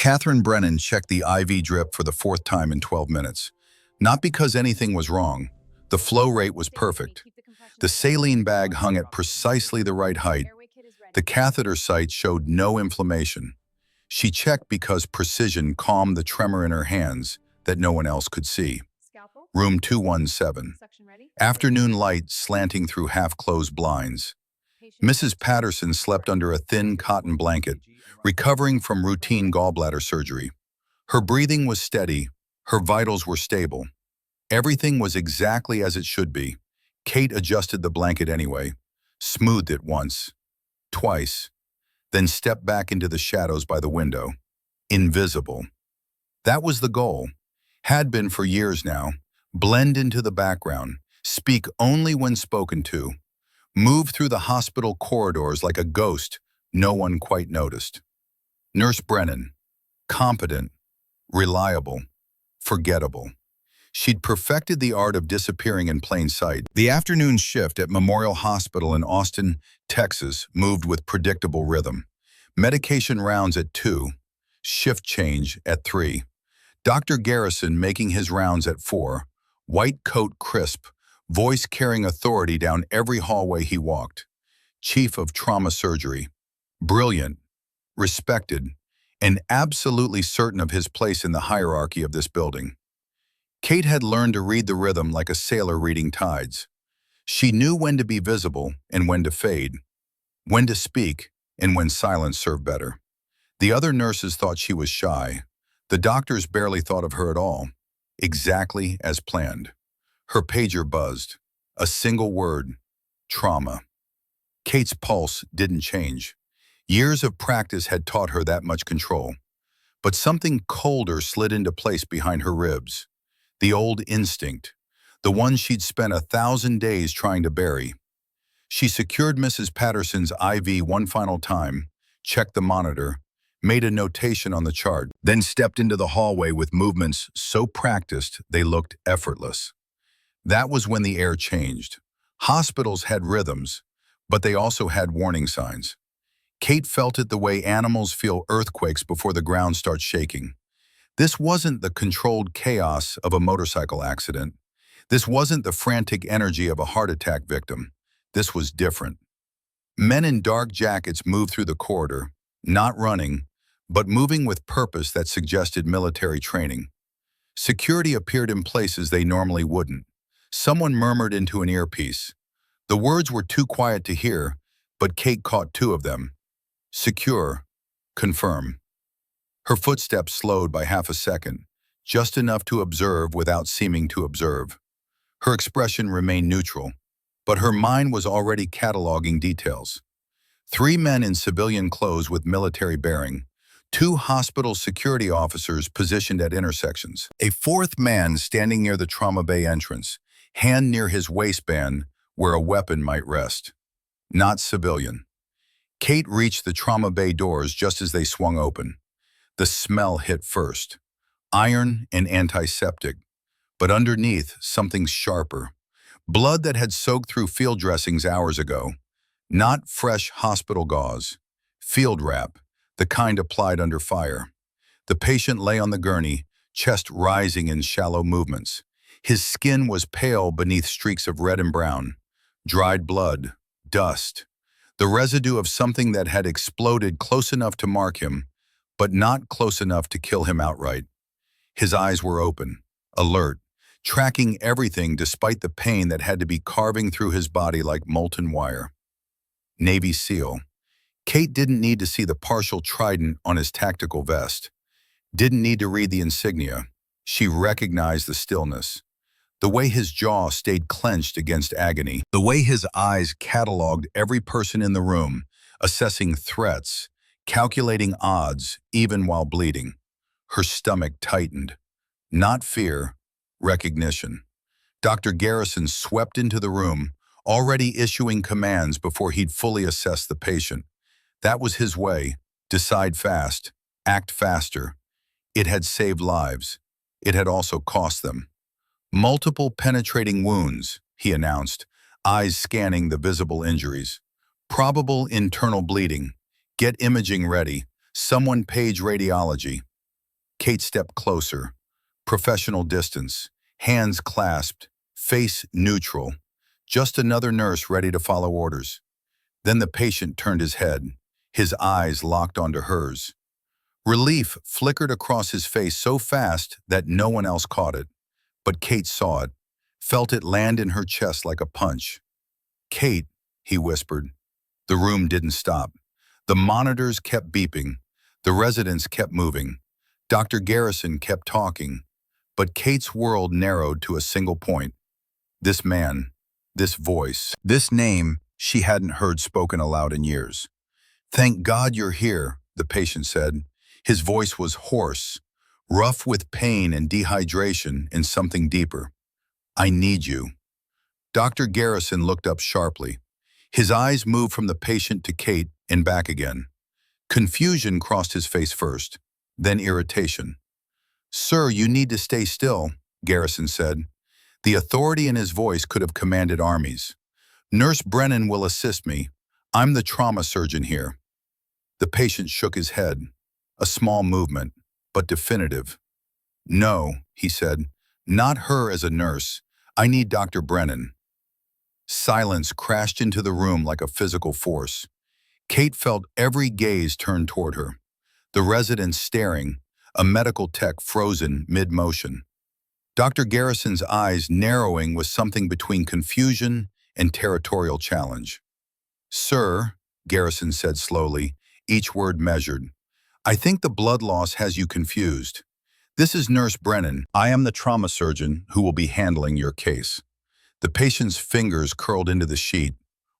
Catherine Brennan checked the IV drip for the fourth time in 12 minutes. Not because anything was wrong. The flow rate was perfect. The saline bag hung at precisely the right height. The catheter site showed no inflammation. She checked because precision calmed the tremor in her hands that no one else could see. Room 217. Afternoon light slanting through half-closed blinds. Mrs. Patterson slept under a thin cotton blanket, recovering from routine gallbladder surgery. Her breathing was steady, her vitals were stable. Everything was exactly as it should be. Kate adjusted the blanket anyway, smoothed it once, twice, then stepped back into the shadows by the window. Invisible. That was the goal. Had been for years now. Blend into the background, speak only when spoken to. Move through the hospital corridors like a ghost no one quite noticed. Nurse Brennan. Competent, reliable, forgettable. She'd perfected the art of disappearing in plain sight. The afternoon shift at Memorial Hospital in Austin, Texas, moved with predictable rhythm. Medication rounds at 2, shift change at 3. Dr. Garrison making his rounds at 4, white coat crisp, voice carrying authority down every hallway he walked. Chief of trauma surgery. Brilliant, respected, and absolutely certain of his place in the hierarchy of this building. Kate had learned to read the rhythm like a sailor reading tides. She knew when to be visible and when to fade, when to speak and when silence served better. The other nurses thought she was shy. The doctors barely thought of her at all. Exactly as planned. Her pager buzzed. A single word. Trauma. Kate's pulse didn't change. Years of practice had taught her that much control. But something colder slid into place behind her ribs. The old instinct. The one she'd spent 1,000 days trying to bury. She secured Mrs. Patterson's IV one final time, checked the monitor, made a notation on the chart, then stepped into the hallway with movements so practiced they looked effortless. That was when the air changed. Hospitals had rhythms, but they also had warning signs. Kate felt it the way animals feel earthquakes before the ground starts shaking. This wasn't the controlled chaos of a motorcycle accident. This wasn't the frantic energy of a heart attack victim. This was different. Men in dark jackets moved through the corridor, not running, but moving with purpose that suggested military training. Security appeared in places they normally wouldn't. Someone murmured into an earpiece. The words were too quiet to hear, but Kate caught 2 of them. Secure, confirm. Her footsteps slowed by half a second, just enough to observe without seeming to observe. Her expression remained neutral, but her mind was already cataloging details. 3 men in civilian clothes with military bearing. 2 hospital security officers positioned at intersections. A 4th man standing near the trauma bay entrance, hand near his waistband where a weapon might rest. Not civilian. Kate reached the trauma bay doors just as they swung open. The smell hit first. Iron and antiseptic. But underneath, something sharper. Blood that had soaked through field dressings hours ago. Not fresh hospital gauze. Field wrap. The kind applied under fire. The patient lay on the gurney, chest rising in shallow movements. His skin was pale beneath streaks of red and brown. Dried blood, dust. The residue of something that had exploded close enough to mark him, but not close enough to kill him outright. His eyes were open, alert, tracking everything despite the pain that had to be carving through his body like molten wire. Navy SEAL. Kate didn't need to see the partial trident on his tactical vest. Didn't need to read the insignia. She recognized the stillness. The way his jaw stayed clenched against agony. The way his eyes cataloged every person in the room, assessing threats, calculating odds, even while bleeding. Her stomach tightened. Not fear, recognition. Dr. Garrison swept into the room, already issuing commands before he'd fully assessed the patient. That was his way. Decide fast. Act faster. It had saved lives. It had also cost them. Multiple penetrating wounds, he announced, eyes scanning the visible injuries. Probable internal bleeding. Get imaging ready. Someone page radiology. Kate stepped closer. Professional distance, hands clasped, face neutral. Just another nurse ready to follow orders. Then the patient turned his head, his eyes locked onto hers. Relief flickered across his face so fast that no one else caught it. But Kate saw it, felt it land in her chest like a punch. "Kate," he whispered. The room didn't stop. The monitors kept beeping. The residents kept moving. Dr. Garrison kept talking. But Kate's world narrowed to a single point. This man, this voice, this name she hadn't heard spoken aloud in years. "Thank God you're here," the patient said. His voice was hoarse, rough with pain and dehydration and something deeper. "I need you." Dr. Garrison looked up sharply. His eyes moved from the patient to Kate and back again. Confusion crossed his face first, then irritation. "Sir, you need to stay still," Garrison said. The authority in his voice could have commanded armies. "Nurse Brennan will assist me. I'm the trauma surgeon here." The patient shook his head, a small movement, but definitive. "No," he said, "not her as a nurse. I need Dr. Brennan." Silence crashed into the room like a physical force. Kate felt every gaze turned toward her. The residents staring, a medical tech frozen mid-motion. Dr. Garrison's eyes narrowing with something between confusion and territorial challenge. "Sir," Garrison said slowly, each word measured, "I think the blood loss has you confused. This is Nurse Brennan. I am the trauma surgeon who will be handling your case." The patient's fingers curled into the sheet,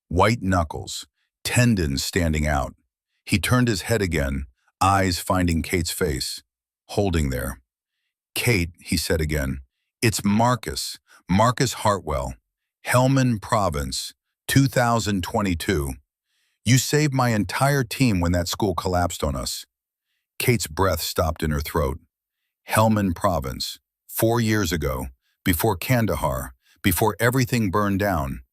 white knuckles, tendons standing out. He turned his head again, eyes finding Kate's face, holding there. "Kate," he said again, "it's Marcus Hartwell, Helmand Province, 2022. You saved my entire team when that school collapsed on us." Kate's breath stopped in her throat. Helmand Province, 4 years ago, before Kandahar, before everything burned down.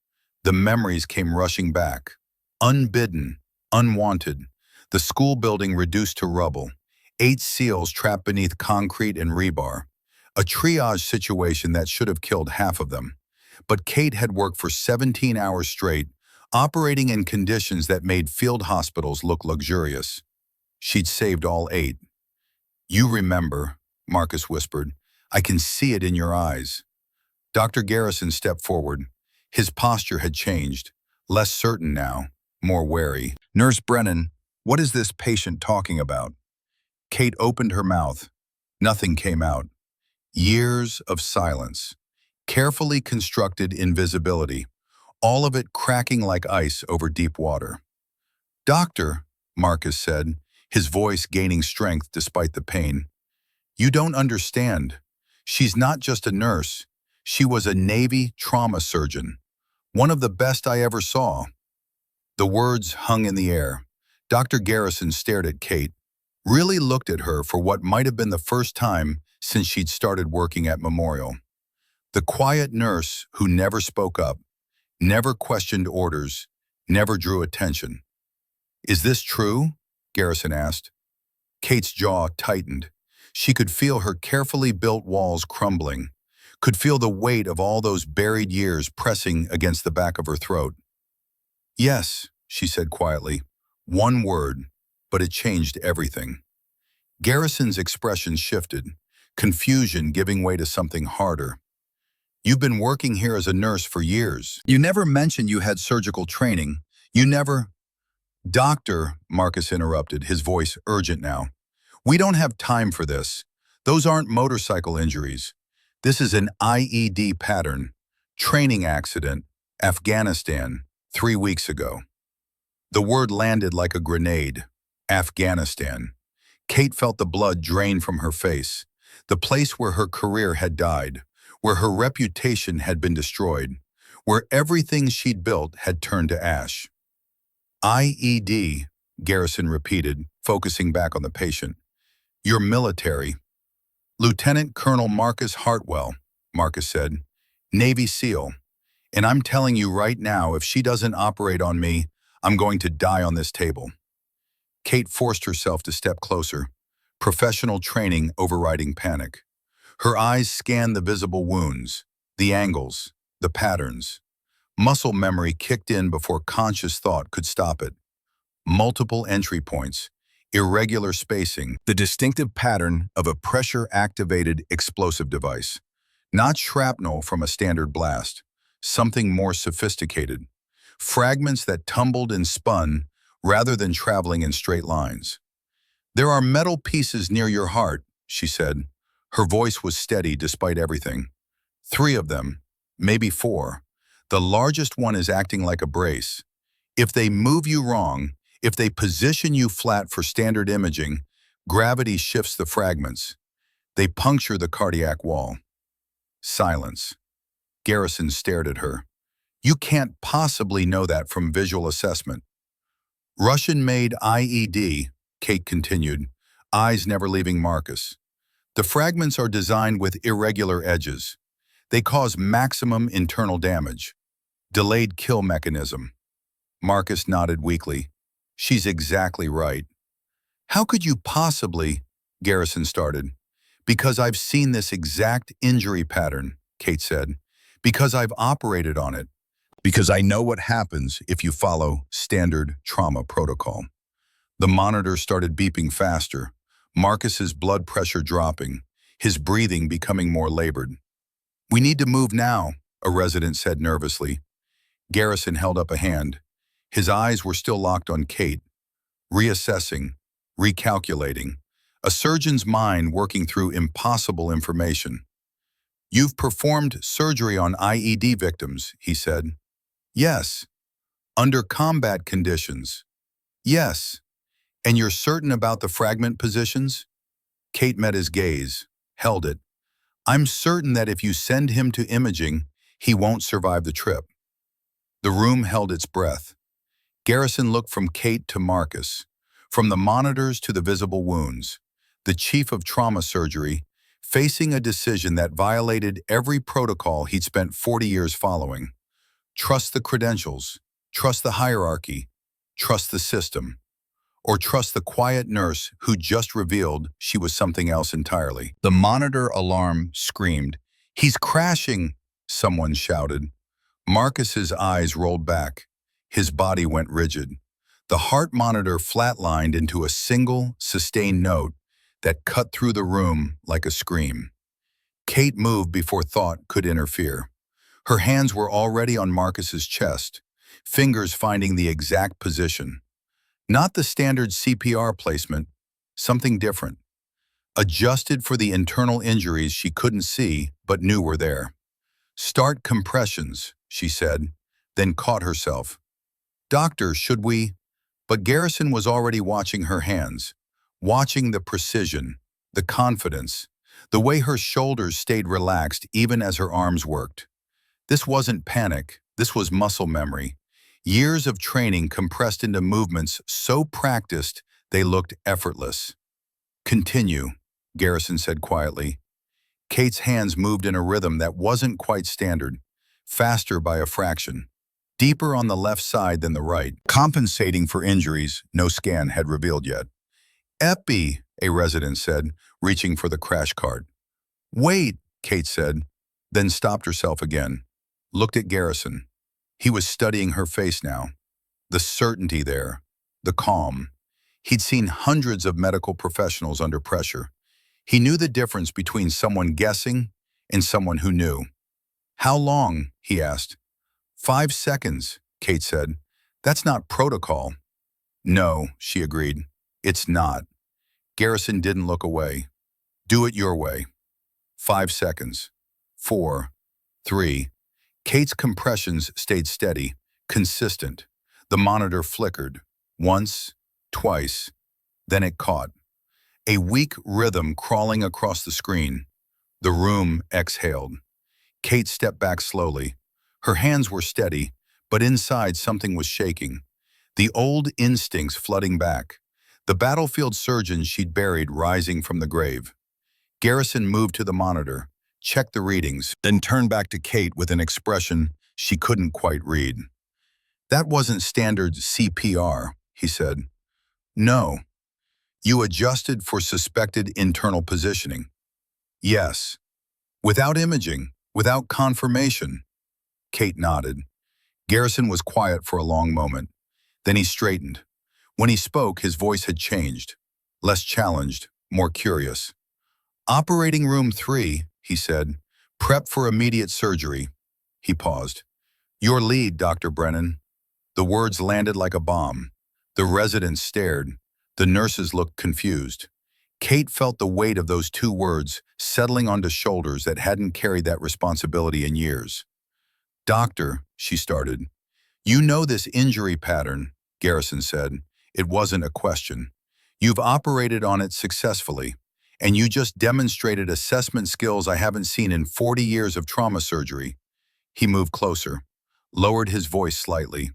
The memories came rushing back. Unbidden, unwanted. The school building reduced to rubble. 8 SEALs trapped beneath concrete and rebar. A triage situation that should have killed half of them. But Kate had worked for 17 hours straight, operating in conditions that made field hospitals look luxurious. She'd saved all 8. "You remember," Marcus whispered. "I can see it in your eyes." Dr. Garrison stepped forward. His posture had changed, less certain now, more wary. "Nurse Brennan, what is this patient talking about?" Kate opened her mouth. Nothing came out. Years of silence. Carefully constructed invisibility, all of it cracking like ice over deep water. "Doctor," Marcus said, his voice gaining strength despite the pain. "You don't understand. She's not just a nurse. She was a Navy trauma surgeon. One of the best I ever saw." The words hung in the air. Dr. Garrison stared at Kate, really looked at her for what might have been the first time since she'd started working at Memorial. The quiet nurse who never spoke up, never questioned orders, never drew attention. "Is this true?" Garrison asked. Kate's jaw tightened. She could feel her carefully built walls crumbling, could feel the weight of all those buried years pressing against the back of her throat. "Yes," she said quietly. One word, but it changed everything. Garrison's expression shifted, confusion giving way to something harder. "You've been working here as a nurse for years. You never mentioned you had surgical training. You never—" "Doctor," Marcus interrupted, his voice urgent now. "We don't have time for this. Those aren't motorcycle injuries. This is an IED pattern. Training accident, Afghanistan, 3 weeks ago." The word landed like a grenade. Afghanistan. Kate felt the blood drain from her face. The place where her career had died, where her reputation had been destroyed, where everything she'd built had turned to ash. "IED," Garrison repeated, focusing back on the patient. "You're military." "Lieutenant Colonel Marcus Hartwell," Marcus said. "Navy SEAL. And I'm telling you right now, if she doesn't operate on me, I'm going to die on this table." Kate forced herself to step closer. Professional training overriding panic. Her eyes scanned the visible wounds, the angles, the patterns. Muscle memory kicked in before conscious thought could stop it. Multiple entry points, irregular spacing, the distinctive pattern of a pressure-activated explosive device. Not shrapnel from a standard blast, something more sophisticated. Fragments that tumbled and spun rather than traveling in straight lines. "There are metal pieces near your heart," she said. Her voice was steady despite everything. "3 of them, maybe 4. The largest one is acting like a brace. If they move you wrong, if they position you flat for standard imaging, gravity shifts the fragments. They puncture the cardiac wall." Silence. Garrison stared at her. "You can't possibly know that from visual assessment." "Russian-made IED," Kate continued, eyes never leaving Marcus. "The fragments are designed with irregular edges. They cause maximum internal damage. Delayed kill mechanism." Marcus nodded weakly. "She's exactly right." "How could you possibly?" Garrison started. "Because I've seen this exact injury pattern," Kate said. "Because I've operated on it. Because I know what happens if you follow standard trauma protocol." The monitor started beeping faster, Marcus's blood pressure dropping, his breathing becoming more labored. "We need to move now," a resident said nervously. Garrison held up a hand. His eyes were still locked on Kate, reassessing, recalculating, a surgeon's mind working through impossible information. "You've performed surgery on IED victims," he said. "Yes." "Under combat conditions?" "Yes." "And you're certain about the fragment positions?" Kate met his gaze, held it. "I'm certain that if you send him to imaging, he won't survive the trip." The room held its breath. Garrison looked from Kate to Marcus, from the monitors to the visible wounds, the chief of trauma surgery, facing a decision that violated every protocol he'd spent 40 years following. Trust the credentials, trust the hierarchy, trust the system, or trust the quiet nurse who just revealed she was something else entirely. The monitor alarm screamed. "He's crashing!" someone shouted. Marcus's eyes rolled back. His body went rigid. The heart monitor flatlined into a single, sustained note that cut through the room like a scream. Kate moved before thought could interfere. Her hands were already on Marcus's chest, fingers finding the exact position. Not the standard CPR placement, something different. Adjusted for the internal injuries she couldn't see but knew were there. "Start compressions," she said, then caught herself. "Doctor, should we?" But Garrison was already watching her hands, watching the precision, the confidence, the way her shoulders stayed relaxed even as her arms worked. This wasn't panic, this was muscle memory. Years of training compressed into movements so practiced they looked effortless. "Continue," Garrison said quietly. Kate's hands moved in a rhythm that wasn't quite standard, faster by a fraction, deeper on the left side than the right, compensating for injuries no scan had revealed yet. "Epi," a resident said, reaching for the crash cart. "Wait," Kate said, then stopped herself again, looked at Garrison. He was studying her face now. The certainty there, the calm. He'd seen hundreds of medical professionals under pressure. He knew the difference between someone guessing and someone who knew. "How long?" he asked. 5 seconds, Kate said. "That's not protocol." "No," she agreed. "It's not." Garrison didn't look away. "Do it your way." 5 seconds. 4. 3. Kate's compressions stayed steady, consistent. The monitor flickered. Once, twice. Then it caught. A weak rhythm crawling across the screen. The room exhaled. Kate stepped back slowly. Her hands were steady, but inside something was shaking. The old instincts flooding back. The battlefield surgeon she'd buried rising from the grave. Garrison moved to the monitor, checked the readings, then turned back to Kate with an expression she couldn't quite read. "That wasn't standard CPR," he said. "No." You adjusted for suspected internal positioning. Yes. Without imaging, without confirmation. Kate nodded. Garrison was quiet for a long moment. Then he straightened. When he spoke, his voice had changed. Less challenged, more curious. Operating room 3, he said. Prep for immediate surgery. He paused. Your lead, Dr. Brennan. The words landed like a bomb. The residents stared. The nurses looked confused. Kate felt the weight of those 2 words settling onto shoulders that hadn't carried that responsibility in years. Doctor, she started. You know this injury pattern, Garrison said. It wasn't a question. You've operated on it successfully, and you just demonstrated assessment skills I haven't seen in 40 years of trauma surgery. He moved closer, lowered his voice slightly.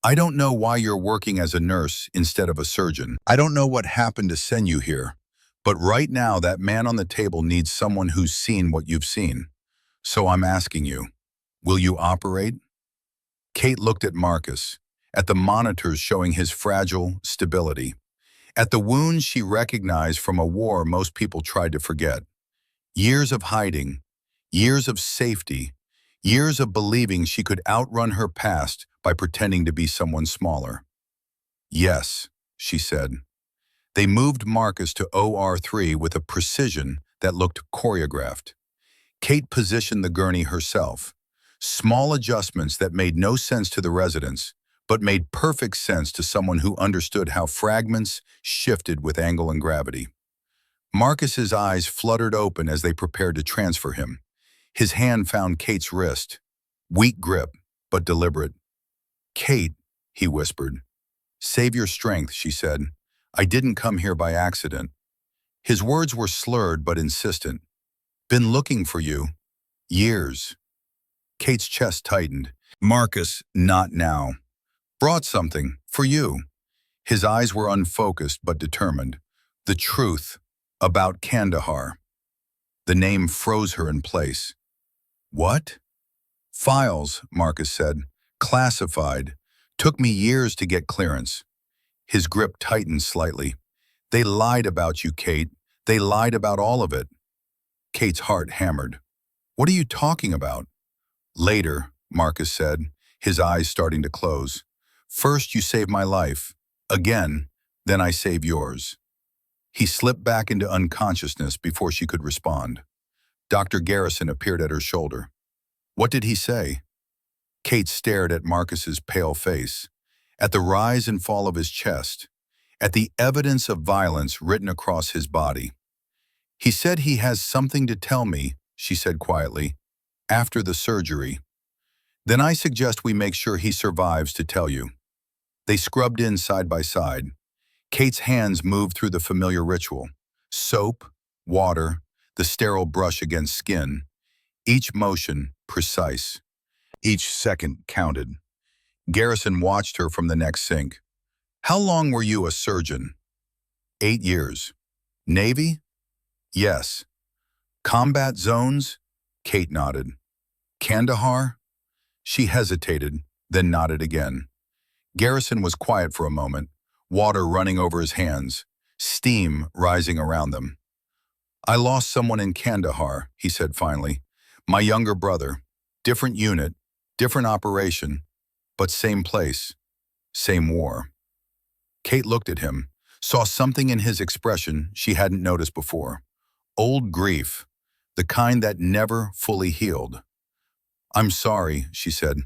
I don't know why you're working as a nurse instead of a surgeon. I don't know what happened to send you here, but right now that man on the table needs someone who's seen what you've seen. So I'm asking you, will you operate? Kate looked at Marcus, at the monitors showing his fragile stability, at the wounds she recognized from a war most people tried to forget. Years of hiding, years of safety, years of believing she could outrun her past by pretending to be someone smaller. Yes, she said. They moved Marcus to OR3 with a precision that looked choreographed. Kate positioned the gurney herself. Small adjustments that made no sense to the residents, but made perfect sense to someone who understood how fragments shifted with angle and gravity. Marcus's eyes fluttered open as they prepared to transfer him. His hand found Kate's wrist. Weak grip, but deliberate. Kate, he whispered. Save your strength, she said. I didn't come here by accident. His words were slurred but insistent. Been looking for you. Years. Kate's chest tightened. Marcus, not now. Brought something, for you. His eyes were unfocused but determined. The truth about Kandahar. The name froze her in place. What? Files, Marcus said. Classified. Took me years to get clearance. His grip tightened slightly. They lied about you, Kate. They lied about all of it. Kate's heart hammered. What are you talking about? Later, Marcus said, his eyes starting to close. First you saved my life. Again, then I save yours. He slipped back into unconsciousness before she could respond. Dr. Garrison appeared at her shoulder. What did he say? Kate stared at Marcus's pale face, at the rise and fall of his chest, at the evidence of violence written across his body. He said he has something to tell me, she said quietly, after the surgery. Then I suggest we make sure he survives to tell you. They scrubbed in side by side. Kate's hands moved through the familiar ritual. Soap, water, the sterile brush against skin. Each motion precise. Each second counted. Garrison watched her from the next sink. How long were you a surgeon? 8 years. Navy? Yes. Combat zones? Kate nodded. Kandahar? She hesitated, then nodded again. Garrison was quiet for a moment, water running over his hands, steam rising around them. I lost someone in Kandahar, he said finally. My younger brother. Different unit, different operation, but same place, same war. Kate looked at him, saw something in his expression she hadn't noticed before. Old grief, the kind that never fully healed. I'm sorry, she said.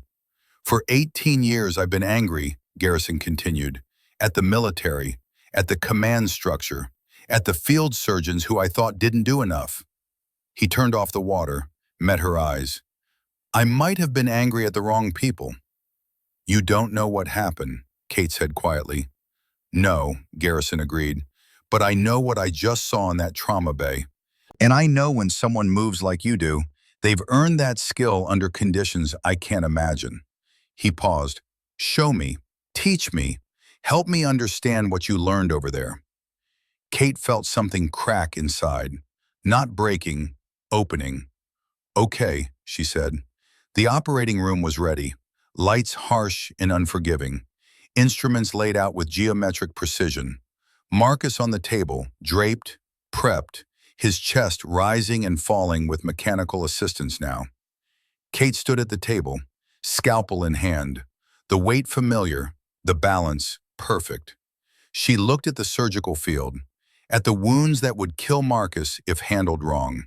For 18 years I've been angry, Garrison continued, at the military, at the command structure, at the field surgeons who I thought didn't do enough. He turned off the water, met her eyes. I might have been angry at the wrong people. You don't know what happened, Kate said quietly. No, Garrison agreed, but I know what I just saw in that trauma bay. And I know when someone moves like you do, they've earned that skill under conditions I can't imagine. He paused. Show me, teach me, help me understand what you learned over there. Kate felt something crack inside, not breaking, opening. Okay, she said. The operating room was ready, lights harsh and unforgiving, instruments laid out with geometric precision. Marcus on the table, draped, prepped, his chest rising and falling with mechanical assistance now. Kate stood at the table, scalpel in hand, the weight familiar, the balance perfect. She looked at the surgical field, at the wounds that would kill Marcus if handled wrong,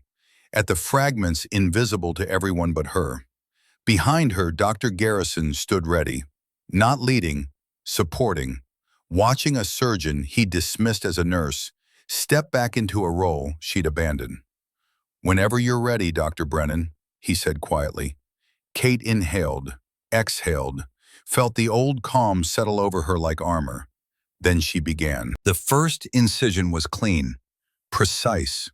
at the fragments invisible to everyone but her. Behind her, Dr. Garrison stood ready, not leading, supporting, watching a surgeon he dismissed as a nurse step back into a role she'd abandoned. "Whenever you're ready, Dr. Brennan," he said quietly. Kate inhaled, exhaled, felt the old calm settle over her like armor. Then she began. The first incision was clean, precise,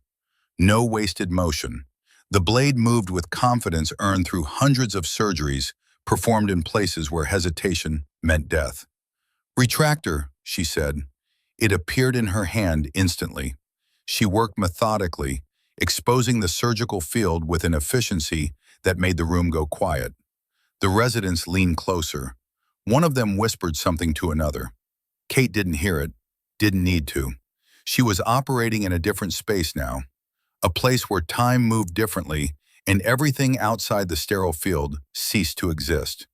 no wasted motion. The blade moved with confidence earned through hundreds of surgeries performed in places where hesitation meant death. "Retractor," she said. It appeared in her hand instantly. She worked methodically, exposing the surgical field with an efficiency that made the room go quiet. The residents leaned closer. One of them whispered something to another. Kate didn't hear it, didn't need to. She was operating in a different space now, a place where time moved differently and everything outside the sterile field ceased to exist.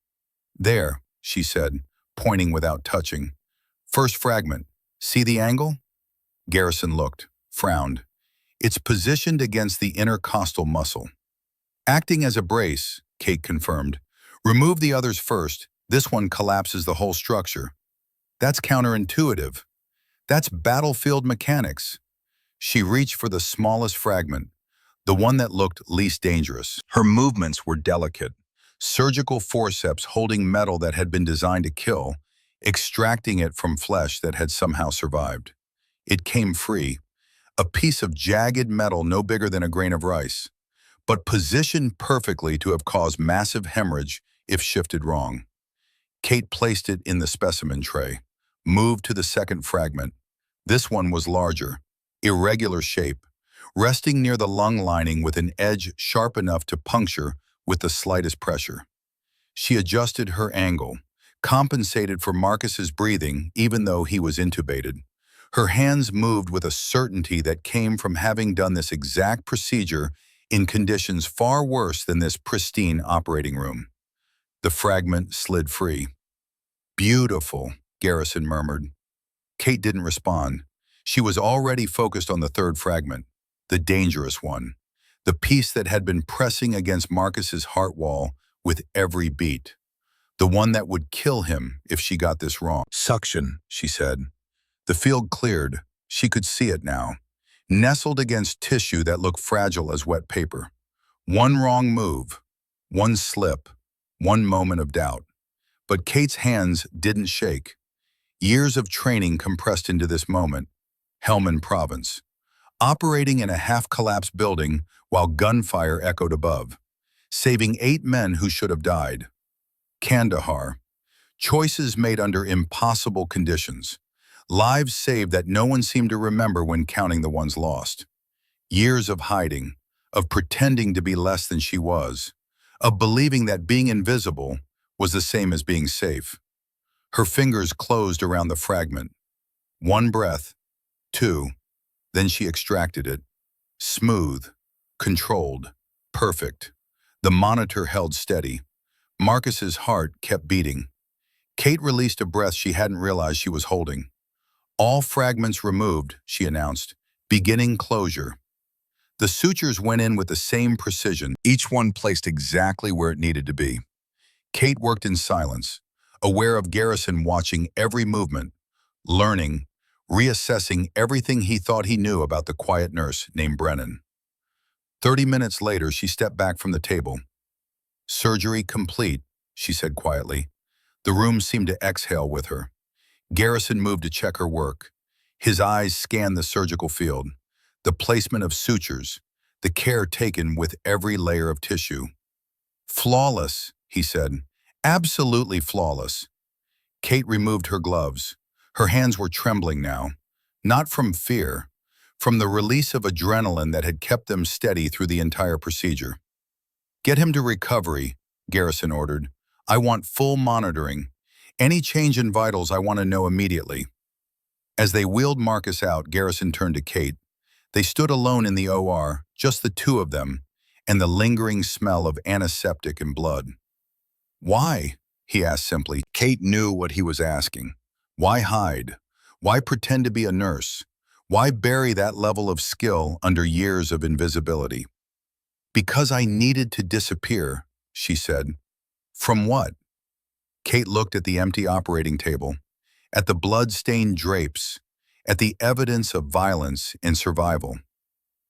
"There," she said, pointing without touching. "First fragment. See the angle?" Garrison looked, frowned. "It's positioned against the intercostal muscle." "Acting as a brace," Kate confirmed. "Remove the others first. This one collapses the whole structure." "That's counterintuitive. That's battlefield mechanics." She reached for the smallest fragment, the one that looked least dangerous. Her movements were delicate, surgical forceps holding metal that had been designed to kill, extracting it from flesh that had somehow survived. It came free, a piece of jagged metal no bigger than a grain of rice, but positioned perfectly to have caused massive hemorrhage if shifted wrong. Kate placed it in the specimen tray, moved to the second fragment. This one was larger, irregular shape, resting near the lung lining with an edge sharp enough to puncture with the slightest pressure. She adjusted her angle, compensated for Marcus's breathing even though he was intubated. Her hands moved with a certainty that came from having done this exact procedure in conditions far worse than this pristine operating room. The fragment slid free. "Beautiful," Garrison murmured. Kate didn't respond. She was already focused on the third fragment, the dangerous one, the piece that had been pressing against Marcus's heart wall with every beat, the one that would kill him if she got this wrong. "Suction," she said. The field cleared. She could see it now, nestled against tissue that looked fragile as wet paper. One wrong move, one slip, one moment of doubt. But Kate's hands didn't shake. Years of training compressed into this moment. Helmand Province, operating in a half-collapsed building while gunfire echoed above, saving 8 men who should have died. Kandahar, choices made under impossible conditions, lives saved that no one seemed to remember when counting the ones lost. Years of hiding, of pretending to be less than she was, of believing that being invisible was the same as being safe. Her fingers closed around the fragment. One breath, 2, then she extracted it. Smooth, controlled, perfect. The monitor held steady. Marcus's heart kept beating. Kate released a breath she hadn't realized she was holding. "All fragments removed," she announced, "beginning closure." The sutures went in with the same precision, each one placed exactly where it needed to be. Kate worked in silence, aware of Garrison watching every movement, learning, reassessing everything he thought he knew about the quiet nurse named Brennan. 30 minutes later, she stepped back from the table. "Surgery complete," she said quietly. The room seemed to exhale with her. Garrison moved to check her work. His eyes scanned the surgical field, the placement of sutures, the care taken with every layer of tissue. "Flawless," he said. "Absolutely flawless." Kate removed her gloves. Her hands were trembling now, not from fear, from the release of adrenaline that had kept them steady through the entire procedure. "Get him to recovery," Garrison ordered. "I want full monitoring. Any change in vitals I want to know immediately." As they wheeled Marcus out, Garrison turned to Kate. They stood alone in the OR, just the two of them, and the lingering smell of antiseptic and blood. "Why?" he asked simply. Kate knew what he was asking. Why hide? Why pretend to be a nurse? Why bury that level of skill under years of invisibility? "Because I needed to disappear," she said. "From what?" Kate looked at the empty operating table, at the blood-stained drapes, at the evidence of violence and survival.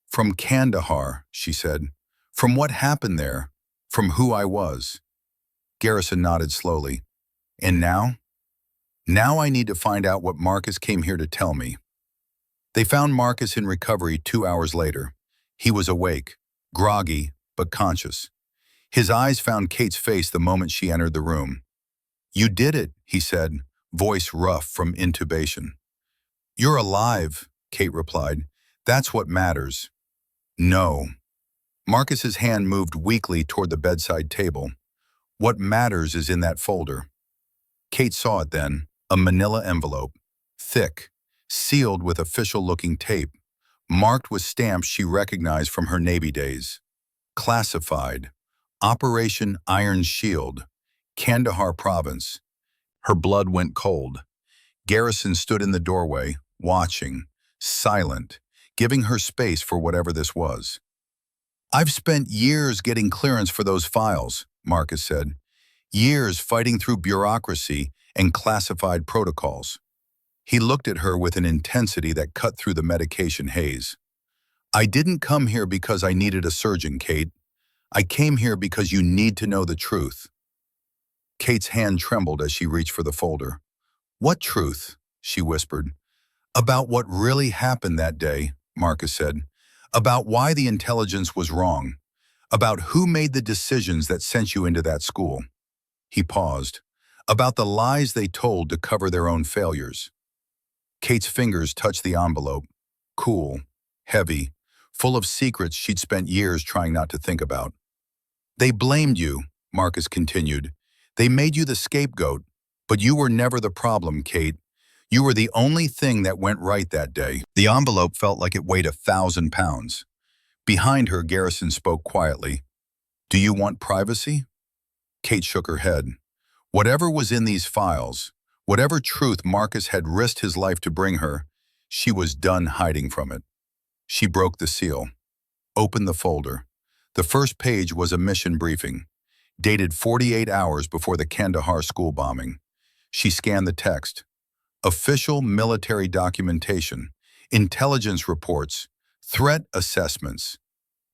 "From Kandahar," she said. "From what happened there. From who I was." Garrison nodded slowly. "And now?" "Now I need to find out what Marcus came here to tell me." They found Marcus in recovery 2 hours later. He was awake, groggy, but conscious. His eyes found Kate's face the moment she entered the room. "You did it," he said, voice rough from intubation. "You're alive," Kate replied. "That's what matters." "No." Marcus's hand moved weakly toward the bedside table. "What matters is in that folder." Kate saw it then, a manila envelope, thick, sealed with official-looking tape, marked with stamps she recognized from her Navy days. Classified. Operation Iron Shield, Kandahar Province. Her blood went cold. Garrison stood in the doorway, watching, silent, giving her space for whatever this was. "I've spent years getting clearance for those files," Marcus said. "Years fighting through bureaucracy and classified protocols." He looked at her with an intensity that cut through the medication haze. "I didn't come here because I needed a surgeon, Kate. I came here because you need to know the truth." Kate's hand trembled as she reached for the folder. "What truth?" she whispered. "About what really happened that day," Marcus said. "About why the intelligence was wrong. About who made the decisions that sent you into that school." He paused. "About the lies they told to cover their own failures." Kate's fingers touched the envelope. Cool, heavy, full of secrets she'd spent years trying not to think about. "They blamed you," Marcus continued. "They made you the scapegoat, but you were never the problem, Kate. You were the only thing that went right that day." The envelope felt like it weighed 1,000 pounds. Behind her, Garrison spoke quietly. "Do you want privacy?" Kate shook her head. Whatever was in these files, whatever truth Marcus had risked his life to bring her, she was done hiding from it. She broke the seal, opened the folder. The first page was a mission briefing, dated 48 hours before the Kandahar school bombing. She scanned the text. Official military documentation, intelligence reports, threat assessments.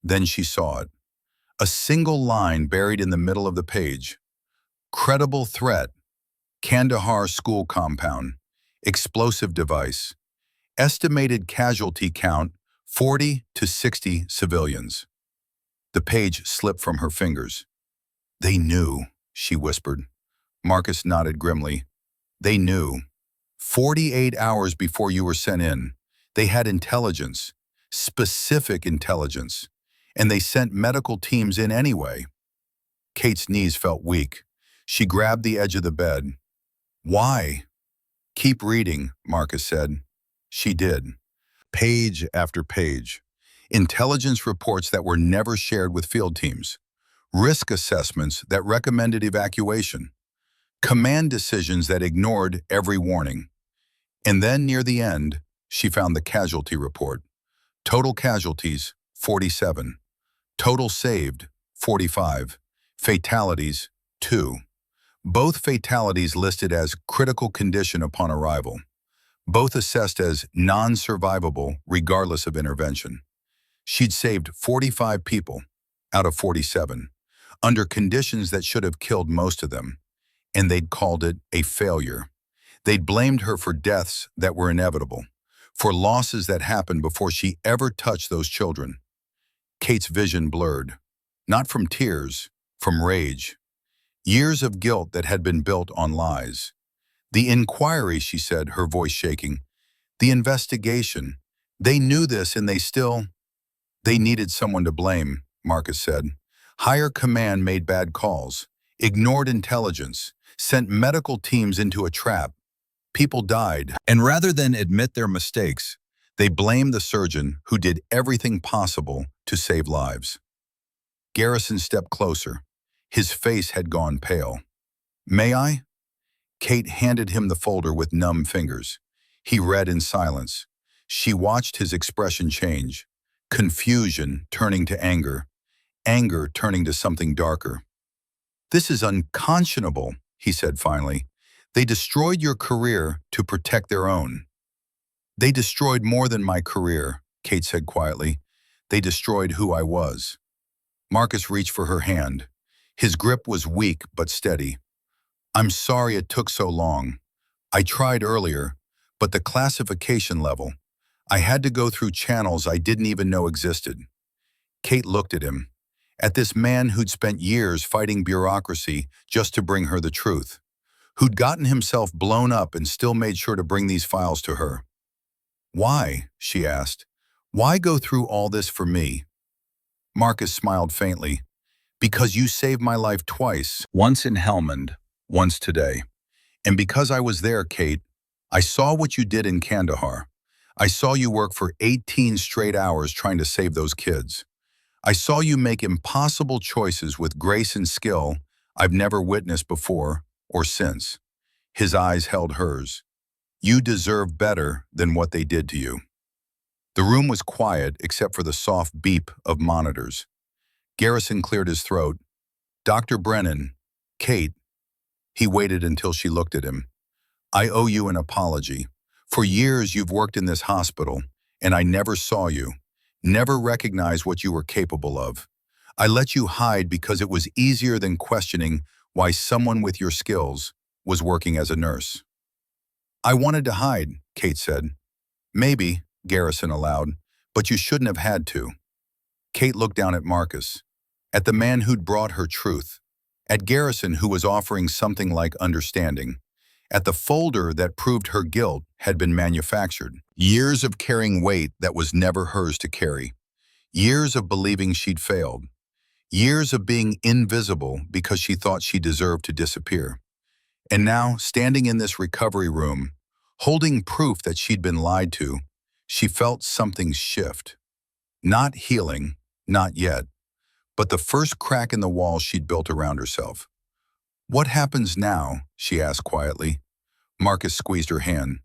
Then she saw it. A single line buried in the middle of the page. Credible threat. Kandahar school compound. Explosive device. Estimated casualty count, 40 to 60 civilians. The page slipped from her fingers. "They knew," she whispered. Marcus nodded grimly. "They knew. 48 hours before you were sent in, they had intelligence, specific intelligence, and they sent medical teams in anyway." Kate's knees felt weak. She grabbed the edge of the bed. "Why?" "Keep reading," Marcus said. She did. Page after page. Intelligence reports that were never shared with field teams. Risk assessments that recommended evacuation. Command decisions that ignored every warning. And then, near the end, she found the casualty report. Total casualties, 47. Total saved, 45. Fatalities, 2. Both fatalities listed as critical condition upon arrival. Both assessed as non-survivable regardless of intervention. She'd saved 45 people out of 47, under conditions that should have killed most of them, and they'd called it a failure. They'd blamed her for deaths that were inevitable, for losses that happened before she ever touched those children. Kate's vision blurred, not from tears, from rage. Years of guilt that had been built on lies. "The inquiry," she said, her voice shaking. "The investigation. They knew this and they needed someone to blame," Marcus said. "Higher command made bad calls, ignored intelligence, sent medical teams into a trap. People died, and rather than admit their mistakes, they blamed the surgeon who did everything possible to save lives. Garrison stepped closer. His face had gone pale. "May I?" Kate handed him the folder with numb fingers. He read in silence. She watched his expression change, confusion turning to anger, anger turning to something darker. "This is unconscionable," he said finally. "They destroyed your career to protect their own." "They destroyed more than my career," Kate said quietly. "They destroyed who I was." Marcus reached for her hand. His grip was weak but steady. "I'm sorry it took so long. I tried earlier, but the classification level, I had to go through channels I didn't even know existed." Kate looked at him, at this man who'd spent years fighting bureaucracy just to bring her the truth, who'd gotten himself blown up and still made sure to bring these files to her. "Why?" she asked. "Why go through all this for me?" Marcus smiled faintly. "Because you saved my life twice, once in Helmand, once today. And because I was there, Kate, I saw what you did in Kandahar. I saw you work for 18 straight hours trying to save those kids. I saw you make impossible choices with grace and skill I've never witnessed before or since." His eyes held hers. "You deserve better than what they did to you." The room was quiet except for the soft beep of monitors. Garrison cleared his throat. "Dr. Brennan, Kate." He waited until she looked at him. "I owe you an apology. For years you've worked in this hospital, and I never saw you, never recognized what you were capable of. I let you hide because it was easier than questioning why someone with your skills was working as a nurse." "I wanted to hide," Kate said. "Maybe," Garrison allowed, "but you shouldn't have had to." Kate looked down at Marcus, at the man who'd brought her truth, at Garrison who was offering something like understanding, at the folder that proved her guilt had been manufactured. Years of carrying weight that was never hers to carry. Years of believing she'd failed. Years of being invisible because she thought she deserved to disappear. And now, standing in this recovery room, holding proof that she'd been lied to, she felt something shift. Not healing, not yet, but the first crack in the wall she'd built around herself. "What happens now?" she asked quietly. Marcus squeezed her hand.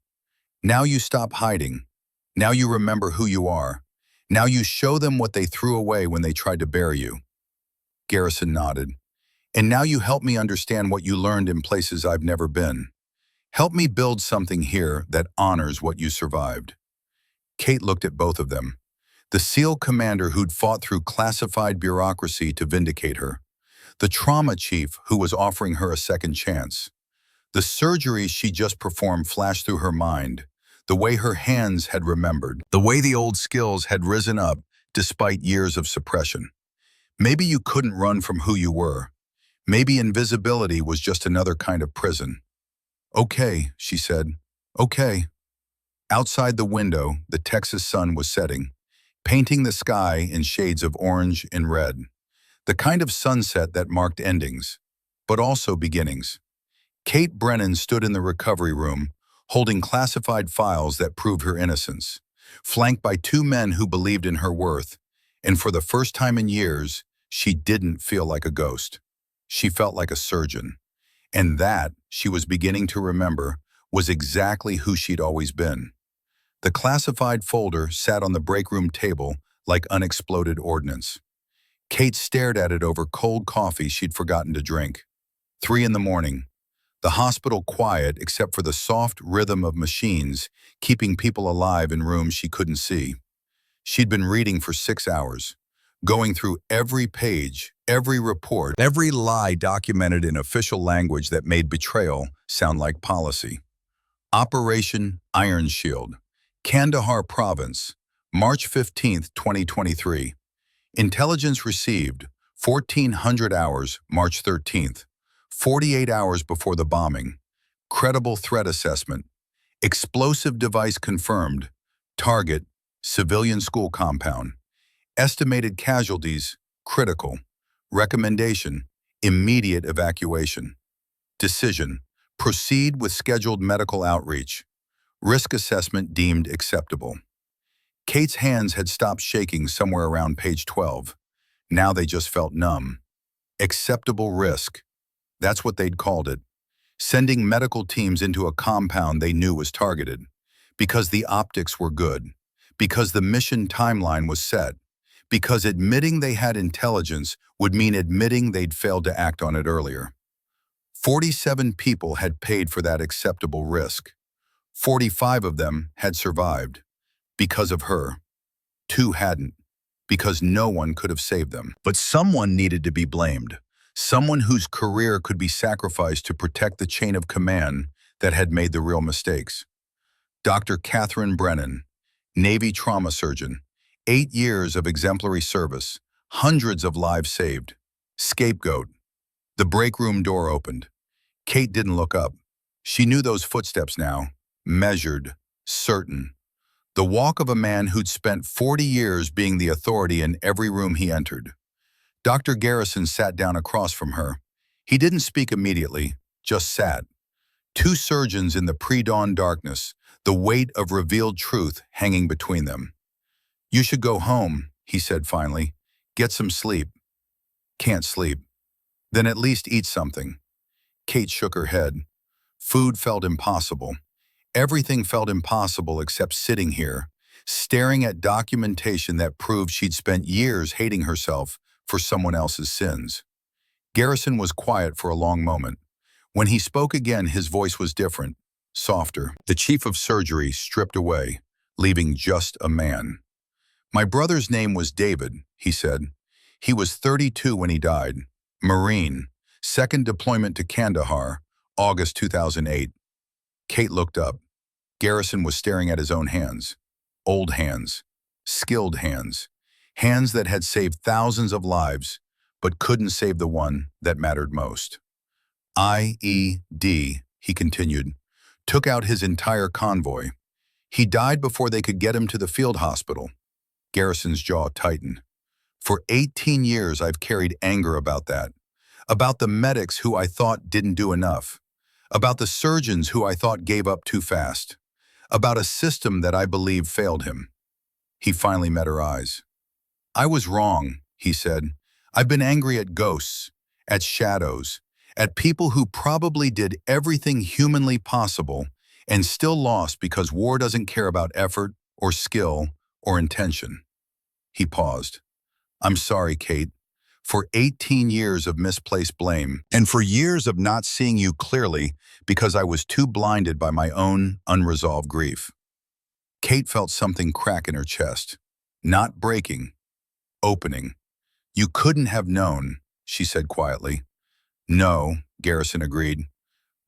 "Now you stop hiding. Now you remember who you are. Now you show them what they threw away when they tried to bury you." Garrison nodded. "And now you help me understand what you learned in places I've never been. Help me build something here that honors what you survived." Kate looked at both of them. The SEAL commander who'd fought through classified bureaucracy to vindicate her. The trauma chief who was offering her a second chance. The surgeries she just performed flashed through her mind, the way her hands had remembered, the way the old skills had risen up despite years of suppression. Maybe you couldn't run from who you were. Maybe invisibility was just another kind of prison. "Okay," she said. "Okay." Outside the window, the Texas sun was setting, painting the sky in shades of orange and red. The kind of sunset that marked endings, but also beginnings. Kate Brennan stood in the recovery room, holding classified files that proved her innocence, flanked by two men who believed in her worth, and for the first time in years, she didn't feel like a ghost. She felt like a surgeon. And that, she was beginning to remember, was exactly who she'd always been. The classified folder sat on the break room table like unexploded ordnance. Kate stared at it over cold coffee she'd forgotten to drink. 3 in the morning. The hospital quiet except for the soft rhythm of machines keeping people alive in rooms she couldn't see. She'd been reading for 6 hours, going through every page, every report, every lie documented in official language that made betrayal sound like policy. Operation Iron Shield, Kandahar Province, March 15, 2023. Intelligence received, 1400 hours, March 13th, 48 hours before the bombing. Credible threat assessment. Explosive device confirmed. Target, civilian school compound. Estimated casualties, critical. Recommendation, immediate evacuation. Decision, Proceed with scheduled medical outreach. Risk assessment deemed acceptable. Kate's hands had stopped shaking somewhere around page 12. Now they just felt numb. Acceptable risk. That's what they'd called it. Sending medical teams into a compound they knew was targeted. Because the optics were good. Because the mission timeline was set. Because admitting they had intelligence would mean admitting they'd failed to act on it earlier. 47 people had paid for that acceptable risk. 45 of them had survived. Because of her. 2 hadn't. Because no one could have saved them. But someone needed to be blamed. Someone whose career could be sacrificed to protect the chain of command that had made the real mistakes. Dr. Catherine Brennan, Navy trauma surgeon, 8 years of exemplary service, hundreds of lives saved. Scapegoat. The break room door opened. Kate didn't look up. She knew those footsteps now, measured, certain. The walk of a man who'd spent 40 years being the authority in every room he entered. Dr. Garrison sat down across from her. He didn't speak immediately, just sat. 2 surgeons in the pre-dawn darkness, the weight of revealed truth hanging between them. "You should go home," he said finally. "Get some sleep." "Can't sleep." "Then at least eat something." Kate shook her head. Food felt impossible. Everything felt impossible except sitting here, staring at documentation that proved she'd spent years hating herself for someone else's sins. Garrison was quiet for a long moment. When he spoke again, his voice was different, softer. The chief of surgery stripped away, leaving just a man. "My brother's name was David," he said. "He was 32 when he died. Marine. Second deployment to Kandahar, August 2008. Kate looked up. Garrison was staring at his own hands. Old hands. Skilled hands. Hands that had saved thousands of lives, but couldn't save the one that mattered most. IED, he continued, took out his entire convoy. He died before they could get him to the field hospital. Garrison's jaw tightened. For 18 years, I've carried anger about that. About the medics who I thought didn't do enough. About the surgeons who I thought gave up too fast. About a system that I believe failed him. He finally met her eyes. I was wrong, he said. I've been angry at ghosts, at shadows, at people who probably did everything humanly possible and still lost because war doesn't care about effort or skill or intention. He paused. I'm sorry, Kate, for 18 years of misplaced blame and for years of not seeing you clearly because I was too blinded by my own unresolved grief. Kate felt something crack in her chest. Not breaking, opening. You couldn't have known, she said quietly. No, Garrison agreed,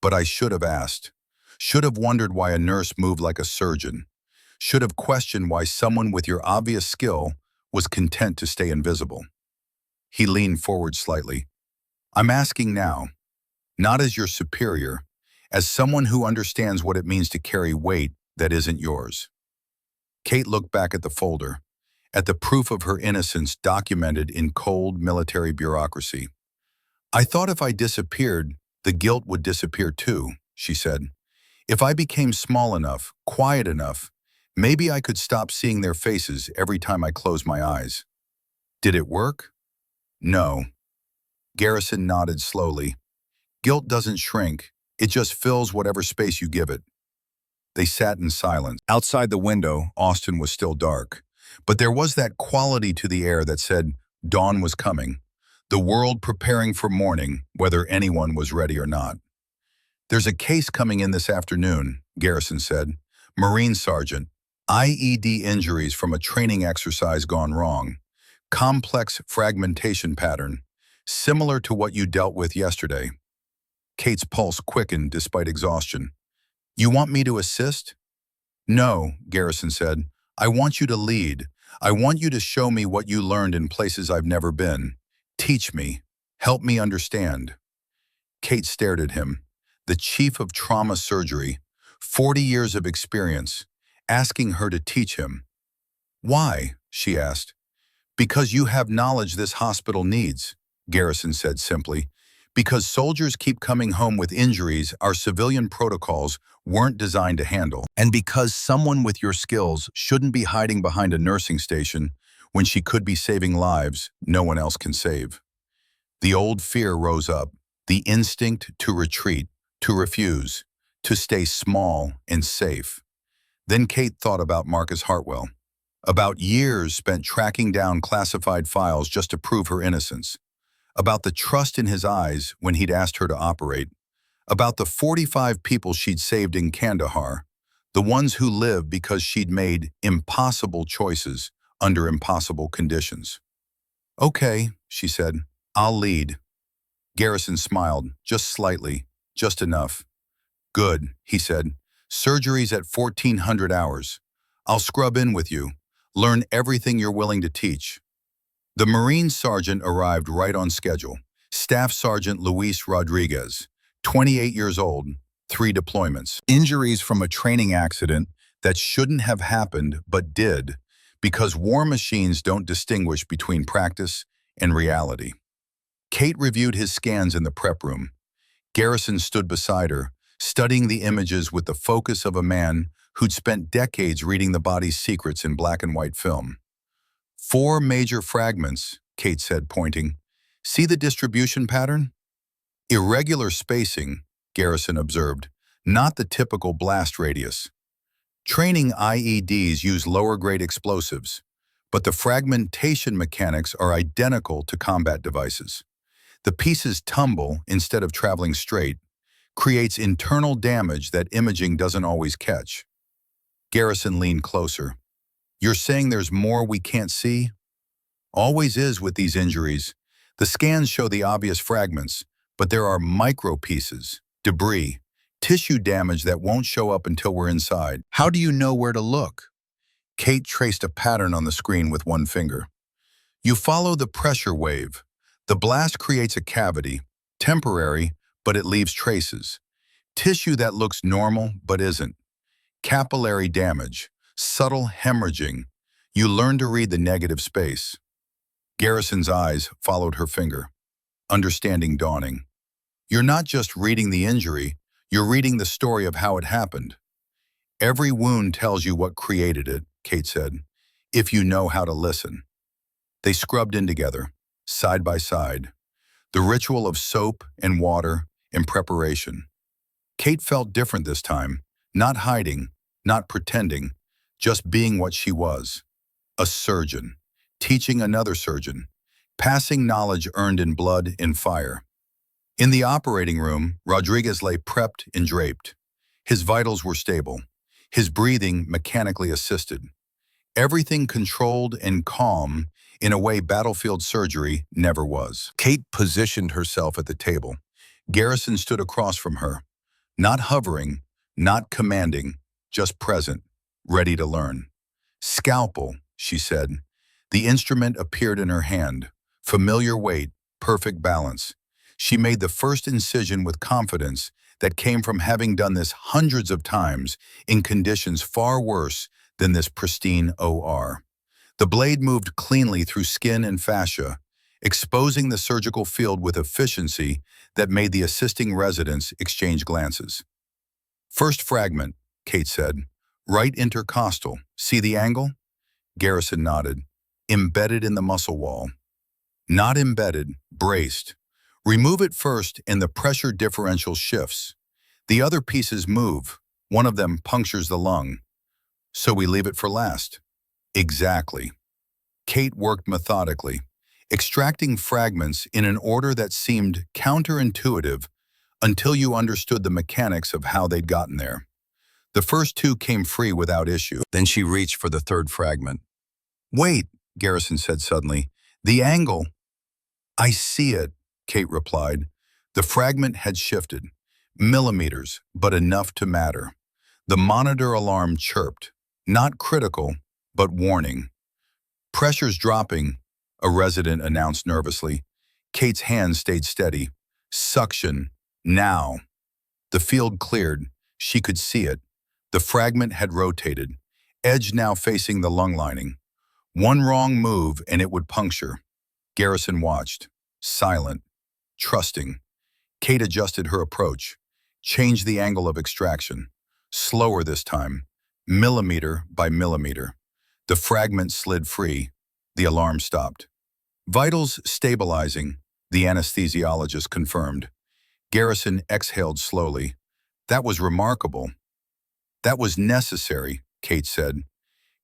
but I should have asked. Should have wondered why a nurse moved like a surgeon. Should have questioned why someone with your obvious skill was content to stay invisible. He leaned forward slightly. I'm asking now, not as your superior, as someone who understands what it means to carry weight that isn't yours. Kate looked back at the folder, at the proof of her innocence documented in cold military bureaucracy. I thought if I disappeared, the guilt would disappear too, she said. If I became small enough, quiet enough, maybe I could stop seeing their faces every time I closed my eyes. Did it work? No. Garrison nodded slowly. Guilt doesn't shrink. It just fills whatever space you give it. They sat in silence. Outside the window, Austin was still dark. But there was that quality to the air that said dawn was coming. The world preparing for morning, whether anyone was ready or not. There's a case coming in this afternoon, Garrison said. Marine Sergeant. IED injuries from a training exercise gone wrong. Complex fragmentation pattern, similar to what you dealt with yesterday. Kate's pulse quickened despite exhaustion. You want me to assist? No, Garrison said. I want you to lead. I want you to show me what you learned in places I've never been. Teach me. Help me understand. Kate stared at him, the chief of trauma surgery, 40 years of experience, asking her to teach him. Why? She asked. Because you have knowledge this hospital needs, Garrison said simply. Because soldiers keep coming home with injuries our civilian protocols weren't designed to handle. And because someone with your skills shouldn't be hiding behind a nursing station when she could be saving lives no one else can save. The old fear rose up, the instinct to retreat, to refuse, to stay small and safe. Then Kate thought about Marcus Hartwell, about years spent tracking down classified files just to prove her innocence, about the trust in his eyes when he'd asked her to operate, about the 45 people she'd saved in Kandahar, the ones who lived because she'd made impossible choices under impossible conditions. "Okay," she said, "I'll lead." Garrison smiled, just slightly, just enough. "Good," he said. "Surgery's at 1400 hours. I'll scrub in with you, learn everything you're willing to teach." The Marine sergeant arrived right on schedule. Staff Sergeant Luis Rodriguez, 28 years old, 3 deployments. Injuries from a training accident that shouldn't have happened but did, because war machines don't distinguish between practice and reality. Kate reviewed his scans in the prep room. Garrison stood beside her, studying the images with the focus of a man who'd spent decades reading the body's secrets in black and white film. 4 major fragments, Kate said, pointing. "See the distribution pattern?" "Irregular spacing," Garrison observed, "not the typical blast radius." Training IEDs use lower-grade explosives, but the fragmentation mechanics are identical to combat devices. The pieces tumble instead of traveling straight, creates internal damage that imaging doesn't always catch. Garrison leaned closer. "You're saying there's more we can't see?" "Always is with these injuries. The scans show the obvious fragments, but there are micro pieces, debris, tissue damage that won't show up until we're inside." "How do you know where to look?" Kate traced a pattern on the screen with one finger. "You follow the pressure wave. The blast creates a cavity, temporary, but it leaves traces. Tissue that looks normal but isn't. Capillary damage, subtle hemorrhaging. You learn to read the negative space." Garrison's eyes followed her finger, understanding dawning. "You're not just reading the injury, you're reading the story of how it happened." "Every wound tells you what created it," Kate said, "if you know how to listen." They scrubbed in together, side by side, the ritual of soap and water in preparation. Kate felt different this time, not hiding, not pretending, just being what she was. A surgeon, teaching another surgeon, passing knowledge earned in blood and fire. In the operating room, Rodriguez lay prepped and draped. His vitals were stable, his breathing mechanically assisted. Everything controlled and calm in a way battlefield surgery never was. Kate positioned herself at the table. Garrison stood across from her, not hovering, not commanding, just present, ready to learn. "Scalpel," she said. The instrument appeared in her hand. Familiar weight, perfect balance. She made the first incision with confidence that came from having done this hundreds of times in conditions far worse than this pristine OR. The blade moved cleanly through skin and fascia, exposing the surgical field with efficiency that made the assisting residents exchange glances. "First fragment," Kate said. "Right intercostal. See the angle?" Garrison nodded. "Embedded in the muscle wall." "Not embedded, braced. Remove it first and the pressure differential shifts. The other pieces move. One of them punctures the lung. So we leave it for last." "Exactly." Kate worked methodically, extracting fragments in an order that seemed counterintuitive until you understood the mechanics of how they'd gotten there. The first 2 came free without issue. Then she reached for the 3rd fragment. "Wait," Garrison said suddenly. "The angle." "I see it," Kate replied. The fragment had shifted. Millimeters, but enough to matter. The monitor alarm chirped. Not critical, but warning. "Pressure's dropping," a resident announced nervously. Kate's hand stayed steady. "Suction. Now." The field cleared. She could see it. The fragment had rotated, edge now facing the lung lining. One wrong move and it would puncture. Garrison watched, silent, trusting. Kate adjusted her approach, changed the angle of extraction. Slower this time, millimeter by millimeter. The fragment slid free. The alarm stopped. Vitals stabilizing, the anesthesiologist confirmed. Garrison exhaled slowly. That was remarkable. That was necessary, Kate said.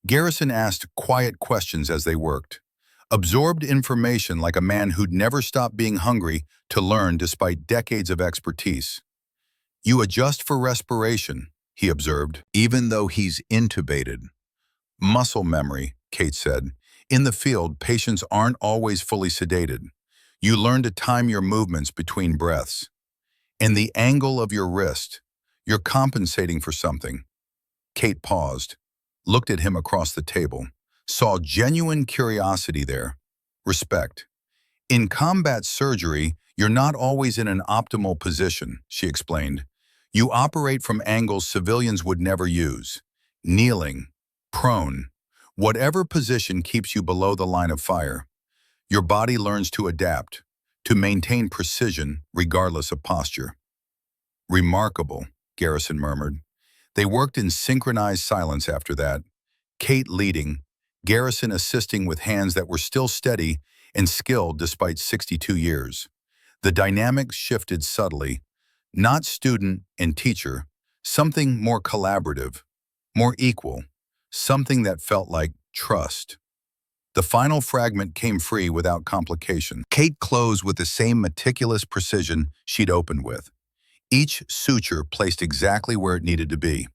Garrison asked quiet questions as they worked. Absorbed information like a man who'd never stopped being hungry to learn despite decades of expertise. You adjust for respiration, he observed, even though he's intubated. Muscle memory, Kate said. In the field, patients aren't always fully sedated. You learn to time your movements between breaths. And the angle of your wrist. You're compensating for something. Kate paused, looked at him across the table, saw genuine curiosity there. Respect. In combat surgery, you're not always in an optimal position, she explained. You operate from angles civilians would never use. Kneeling, prone, whatever position keeps you below the line of fire. Your body learns to adapt, to maintain precision regardless of posture. Remarkable, Garrison murmured. They worked in synchronized silence after that, Kate leading, Garrison assisting with hands that were still steady and skilled despite 62 years. The dynamics shifted subtly, not student and teacher, something more collaborative, more equal, something that felt like trust. The final fragment came free without complication. Kate closed with the same meticulous precision she'd opened with. Each suture placed exactly where it needed to be.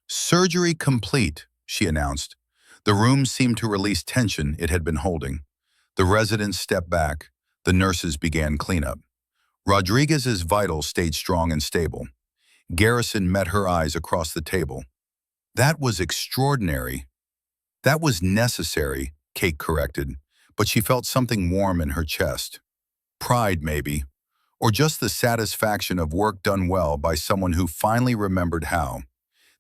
Surgery complete, she announced. The room seemed to release tension it had been holding. The residents stepped back. The nurses began cleanup. Rodriguez's vitals stayed strong and stable. Garrison met her eyes across the table. That was extraordinary. That was necessary, Kate corrected, but she felt something warm in her chest. Pride, maybe, or just the satisfaction of work done well by someone who finally remembered how.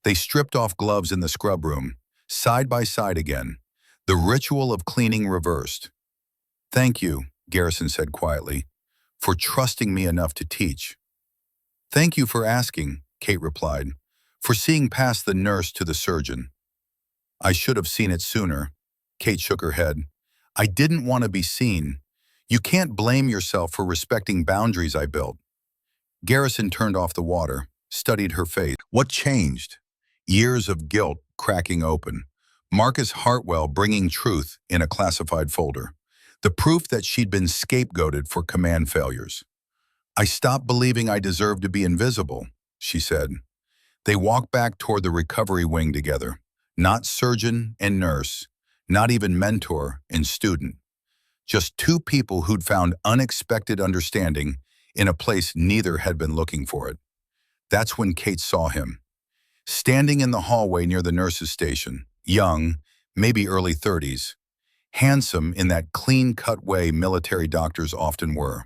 They stripped off gloves in the scrub room, side by side again, the ritual of cleaning reversed. Thank you, Garrison said quietly, for trusting me enough to teach. Thank you for asking, Kate replied, for seeing past the nurse to the surgeon. I should have seen it sooner. Kate shook her head. I didn't want to be seen. You can't blame yourself for respecting boundaries I built. Garrison turned off the water, studied her face. What changed? Years of guilt cracking open. Marcus Hartwell bringing truth in a classified folder. The proof that she'd been scapegoated for command failures. I stopped believing I deserved to be invisible, she said. They walked back toward the recovery wing together. Not surgeon and nurse, not even mentor and student. Just two people who'd found unexpected understanding in a place neither had been looking for it. That's when Kate saw him. Standing in the hallway near the nurse's station, young, maybe early 30s, handsome in that clean-cut way military doctors often were.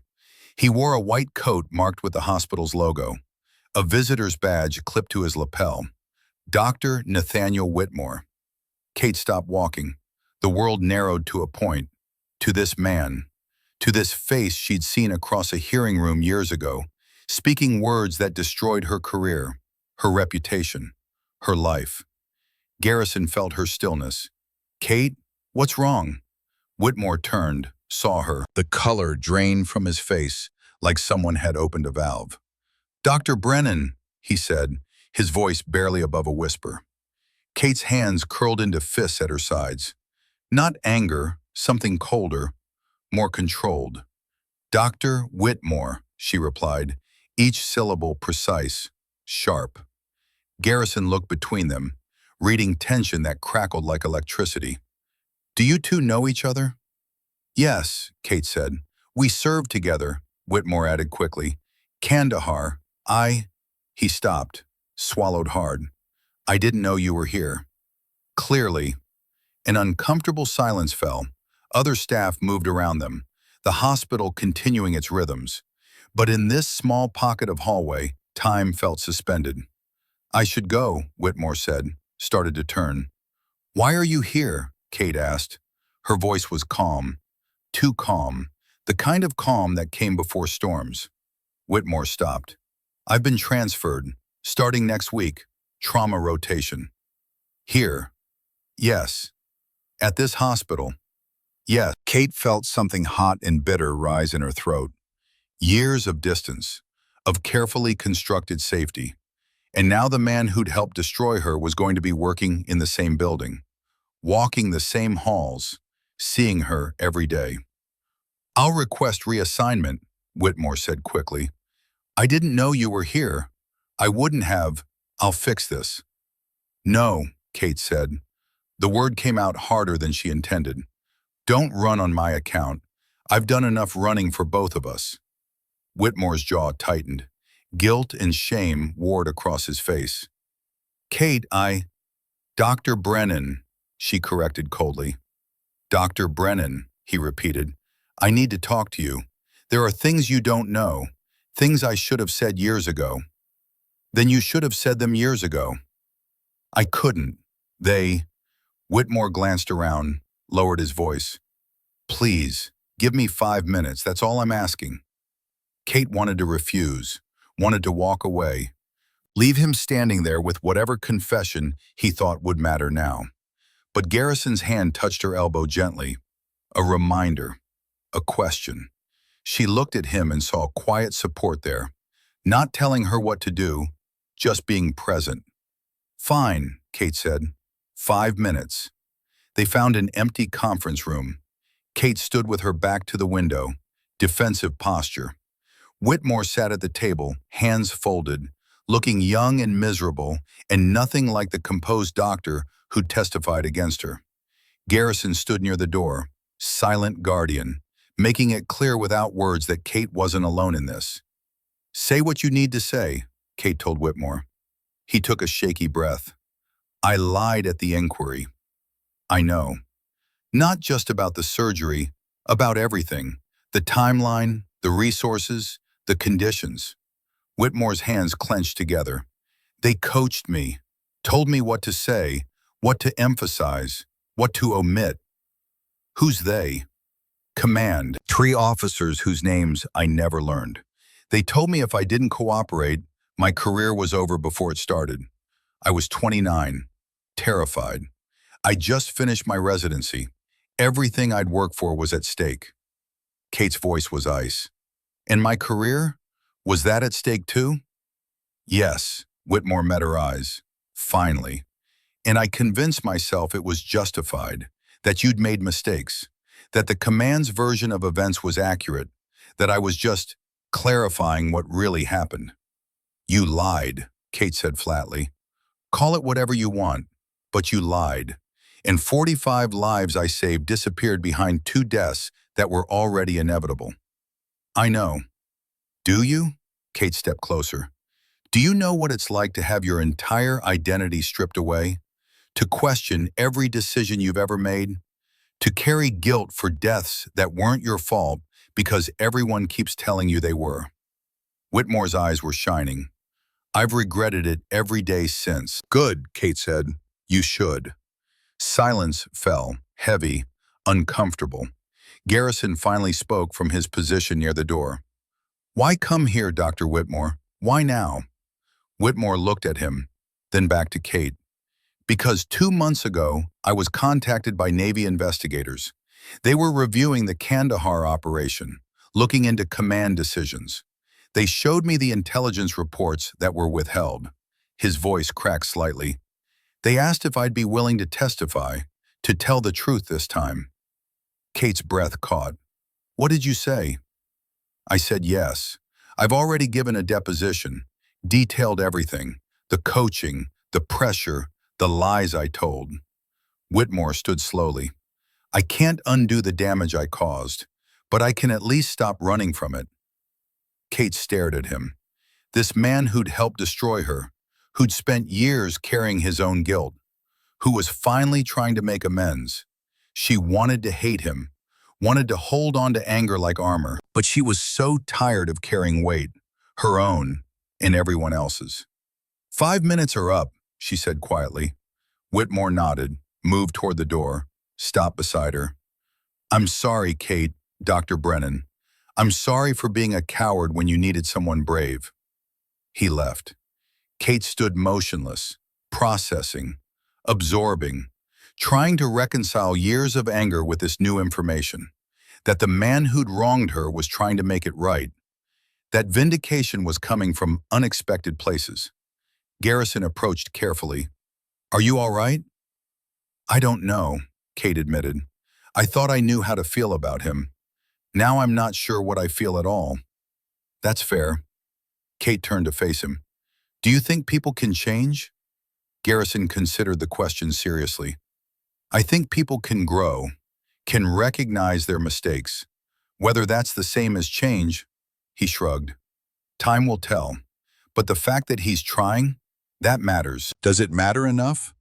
He wore a white coat marked with the hospital's logo, a visitor's badge clipped to his lapel. Dr. Nathaniel Whitmore. Kate stopped walking. The world narrowed to a point, to this man, to this face she'd seen across a hearing room years ago, speaking words that destroyed her career, her reputation, her life. Garrison felt her stillness. Kate, what's wrong? Whitmore turned, saw her. The color drained from his face like someone had opened a valve. Dr. Brennan, he said, his voice barely above a whisper. Kate's hands curled into fists at her sides. Not anger, something colder, more controlled. Dr. Whitmore, she replied, each syllable precise, sharp. Garrison looked between them, reading tension that crackled like electricity. Do you two know each other? Yes, Kate said. We served together, Whitmore added quickly. Kandahar, He stopped, swallowed hard. I didn't know you were here. Clearly. An uncomfortable silence fell. Other staff moved around them, the hospital continuing its rhythms. But in this small pocket of hallway, time felt suspended. I should go, Whitmore said, started to turn. Why are you here? Kate asked. Her voice was calm. Too calm. The kind of calm that came before storms. Whitmore stopped. I've been transferred, starting next week. Trauma rotation. Here. Yes. At this hospital. Yes. Kate felt something hot and bitter rise in her throat. Years of distance, of carefully constructed safety. And now the man who'd helped destroy her was going to be working in the same building, walking the same halls, seeing her every day. I'll request reassignment, Whitmore said quickly. I didn't know you were here. I wouldn't have. I'll fix this. No, Kate said. The word came out harder than she intended. Don't run on my account. I've done enough running for both of us. Whitmore's jaw tightened. Guilt and shame warred across his face. Kate, Dr. Brennan, she corrected coldly. Dr. Brennan, he repeated. I need to talk to you. There are things you don't know, things I should have said years ago. Then you should have said them years ago. I couldn't. Whitmore glanced around, lowered his voice. Please, give me 5 minutes, that's all I'm asking. Kate wanted to refuse, wanted to walk away, leave him standing there with whatever confession he thought would matter now. But Garrison's hand touched her elbow gently, a reminder, a question. She looked at him and saw quiet support there, not telling her what to do, just being present. Fine, Kate said. 5 minutes. They found an empty conference room. Kate stood with her back to the window, defensive posture. Whitmore sat at the table, hands folded, looking young and miserable, and nothing like the composed doctor who testified against her. Garrison stood near the door, silent guardian, making it clear without words that Kate wasn't alone in this. Say what you need to say, Kate told Whitmore. He took a shaky breath. I lied at the inquiry. I know. Not just about the surgery, about everything. The timeline, the resources, the conditions. Whitmore's hands clenched together. They coached me, told me what to say, what to emphasize, what to omit. Who's they? Command. 3 officers whose names I never learned. They told me if I didn't cooperate, my career was over before it started. I was 29, terrified. I just finished my residency. Everything I'd worked for was at stake. Kate's voice was ice. And my career? Was that at stake too? Yes, Whitmore met her eyes. Finally. And I convinced myself it was justified, that you'd made mistakes, that the command's version of events was accurate, that I was just clarifying what really happened. You lied, Kate said flatly. Call it whatever you want, but you lied. And 45 lives I saved disappeared behind 2 deaths that were already inevitable. I know. Do you? Kate stepped closer. Do you know what it's like to have your entire identity stripped away? To question every decision you've ever made? To carry guilt for deaths that weren't your fault because everyone keeps telling you they were? Whitmore's eyes were shining. I've regretted it every day since. Good, Kate said. You should. Silence fell, heavy, uncomfortable. Garrison finally spoke from his position near the door. Why come here, Dr. Whitmore? Why now? Whitmore looked at him, then back to Kate. Because 2 months ago, I was contacted by Navy investigators. They were reviewing the Kandahar operation, looking into command decisions. They showed me the intelligence reports that were withheld. His voice cracked slightly. They asked if I'd be willing to testify, to tell the truth this time. Kate's breath caught. What did you say? I said yes. I've already given a deposition, detailed everything, the coaching, the pressure, the lies I told. Whitmore stood slowly. I can't undo the damage I caused, but I can at least stop running from it. Kate stared at him. This man who'd helped destroy her, who'd spent years carrying his own guilt, who was finally trying to make amends. She wanted to hate him, wanted to hold on to anger like armor, but she was so tired of carrying weight, her own and everyone else's. 5 minutes are up, she said quietly. Whitmore nodded, moved toward the door, stopped beside her. I'm sorry, Kate, Dr. Brennan. I'm sorry for being a coward when you needed someone brave." He left. Kate stood motionless, processing, absorbing, trying to reconcile years of anger with this new information, that the man who'd wronged her was trying to make it right, that vindication was coming from unexpected places. Garrison approached carefully. "Are you all right?" "I don't know," Kate admitted. "I thought I knew how to feel about him. Now I'm not sure what I feel at all." "That's fair." Kate turned to face him. "Do you think people can change?" Garrison considered the question seriously. "I think people can grow, can recognize their mistakes. Whether that's the same as change," he shrugged. "Time will tell. But the fact that he's trying, that matters." "Does it matter enough?"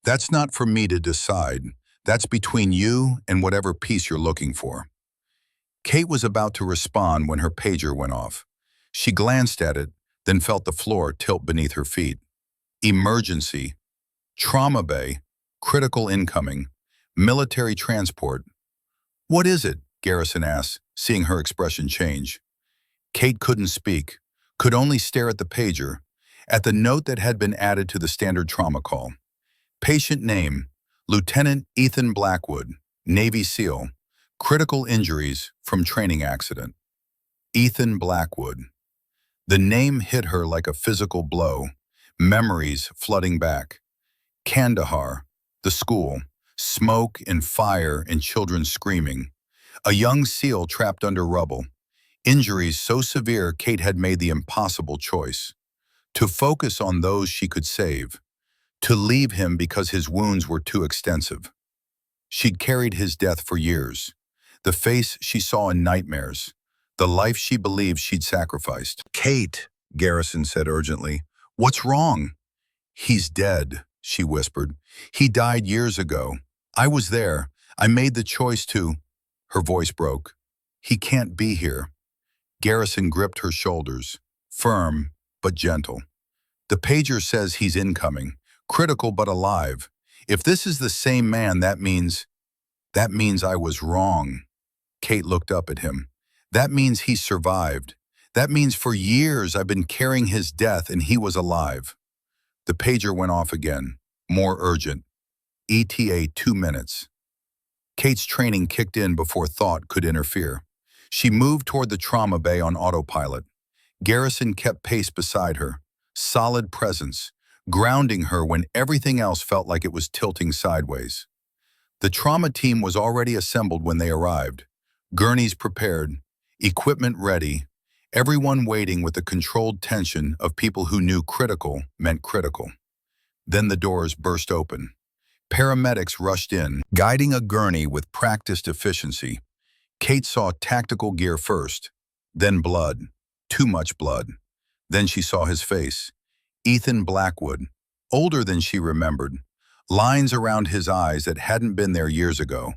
"That's not for me to decide. That's between you and whatever peace you're looking for." Kate was about to respond when her pager went off. She glanced at it, then felt the floor tilt beneath her feet. Emergency. Trauma bay. Critical incoming. Military transport. "What is it?" Garrison asked, seeing her expression change. Kate couldn't speak, could only stare at the pager, at the note that had been added to the standard trauma call. Patient name, Lieutenant Ethan Blackwood, Navy SEAL. Critical injuries from training accident. Ethan Blackwood. The name hit her like a physical blow, memories flooding back. Kandahar, the school, smoke and fire and children screaming. A young SEAL trapped under rubble. Injuries so severe Kate had made the impossible choice. To focus on those she could save. To leave him because his wounds were too extensive. She'd carried his death for years. The face she saw in nightmares. The life she believed she'd sacrificed. "Kate," Garrison said urgently, "what's wrong?" "He's dead," she whispered. "He died years ago. I was there. I made the choice to—" Her voice broke. "He can't be here." Garrison gripped her shoulders, firm but gentle. "The pager says he's incoming, critical but alive. If this is the same man, that means I was wrong." Kate looked up at him. "That means he survived. That means for years I've been carrying his death and he was alive." The pager went off again, more urgent. ETA 2 minutes. Kate's training kicked in before thought could interfere. She moved toward the trauma bay on autopilot. Garrison kept pace beside her, solid presence, grounding her when everything else felt like it was tilting sideways. The trauma team was already assembled when they arrived. Gurneys prepared, equipment ready, everyone waiting with the controlled tension of people who knew critical meant critical. Then the doors burst open. Paramedics rushed in, guiding a gurney with practiced efficiency. Kate saw tactical gear first, then blood, too much blood. Then she saw his face. Ethan Blackwood, older than she remembered, lines around his eyes that hadn't been there years ago,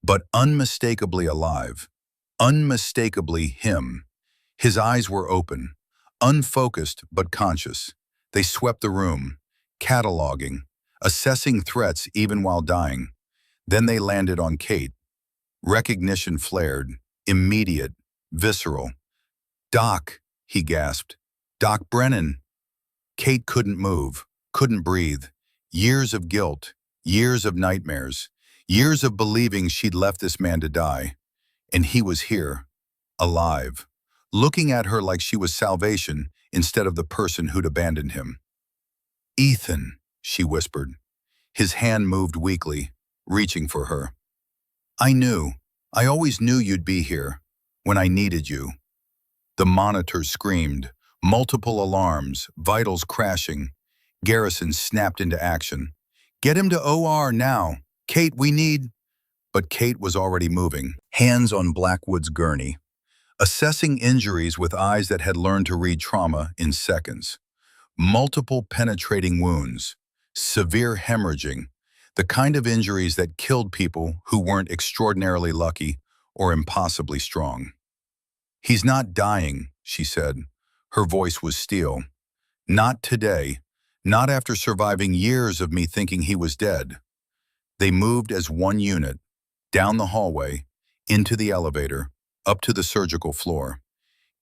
but unmistakably alive, unmistakably him. His eyes were open, unfocused but conscious. They swept the room, cataloging, assessing threats even while dying. Then they landed on Kate. Recognition flared, immediate, visceral. "Doc," he gasped. "Doc Brennan." Kate couldn't move, couldn't breathe. Years of guilt, years of nightmares, years of believing she'd left this man to die. And he was here, alive, looking at her like she was salvation instead of the person who'd abandoned him. "Ethan," she whispered. His hand moved weakly, reaching for her. I always knew you'd be here, when I needed you." The monitor screamed, multiple alarms, vitals crashing. Garrison snapped into action. "Get him to OR now. Kate, we need—" But Kate was already moving, hands on Blackwood's gurney, assessing injuries with eyes that had learned to read trauma in seconds. Multiple penetrating wounds, severe hemorrhaging, the kind of injuries that killed people who weren't extraordinarily lucky or impossibly strong. "He's not dying," she said. Her voice was steel. "Not today, not after surviving years of me thinking he was dead." They moved as one unit, down the hallway, into the elevator, up to the surgical floor.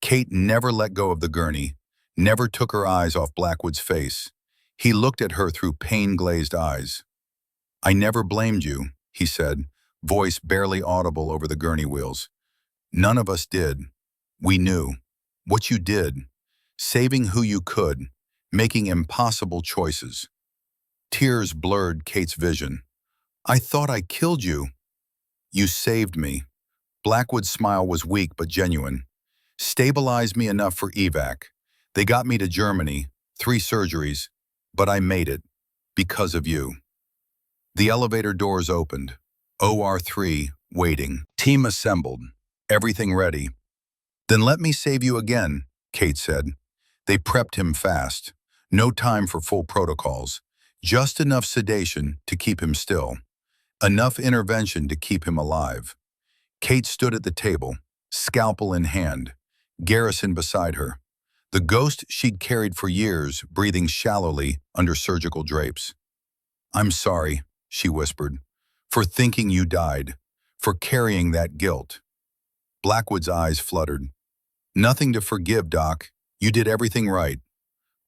Kate never let go of the gurney, never took her eyes off Blackwood's face. He looked at her through pain-glazed eyes. "I never blamed you," he said, voice barely audible over the gurney wheels. "None of us did. We knew. What you did. Saving who you could. Making impossible choices." Tears blurred Kate's vision. "I thought I killed you." "You saved me." Blackwood's smile was weak but genuine. "Stabilized me enough for evac. They got me to Germany, 3 surgeries, but I made it. Because of you." The elevator doors opened. OR3, waiting. Team assembled. Everything ready. "Then let me save you again," Kate said. They prepped him fast. No time for full protocols. Just enough sedation to keep him still. Enough intervention to keep him alive. Kate stood at the table, scalpel in hand. Garrison beside her. The ghost she'd carried for years, breathing shallowly under surgical drapes. "I'm sorry," she whispered, "for thinking you died, for carrying that guilt." Blackwood's eyes fluttered. "Nothing to forgive, Doc. You did everything right."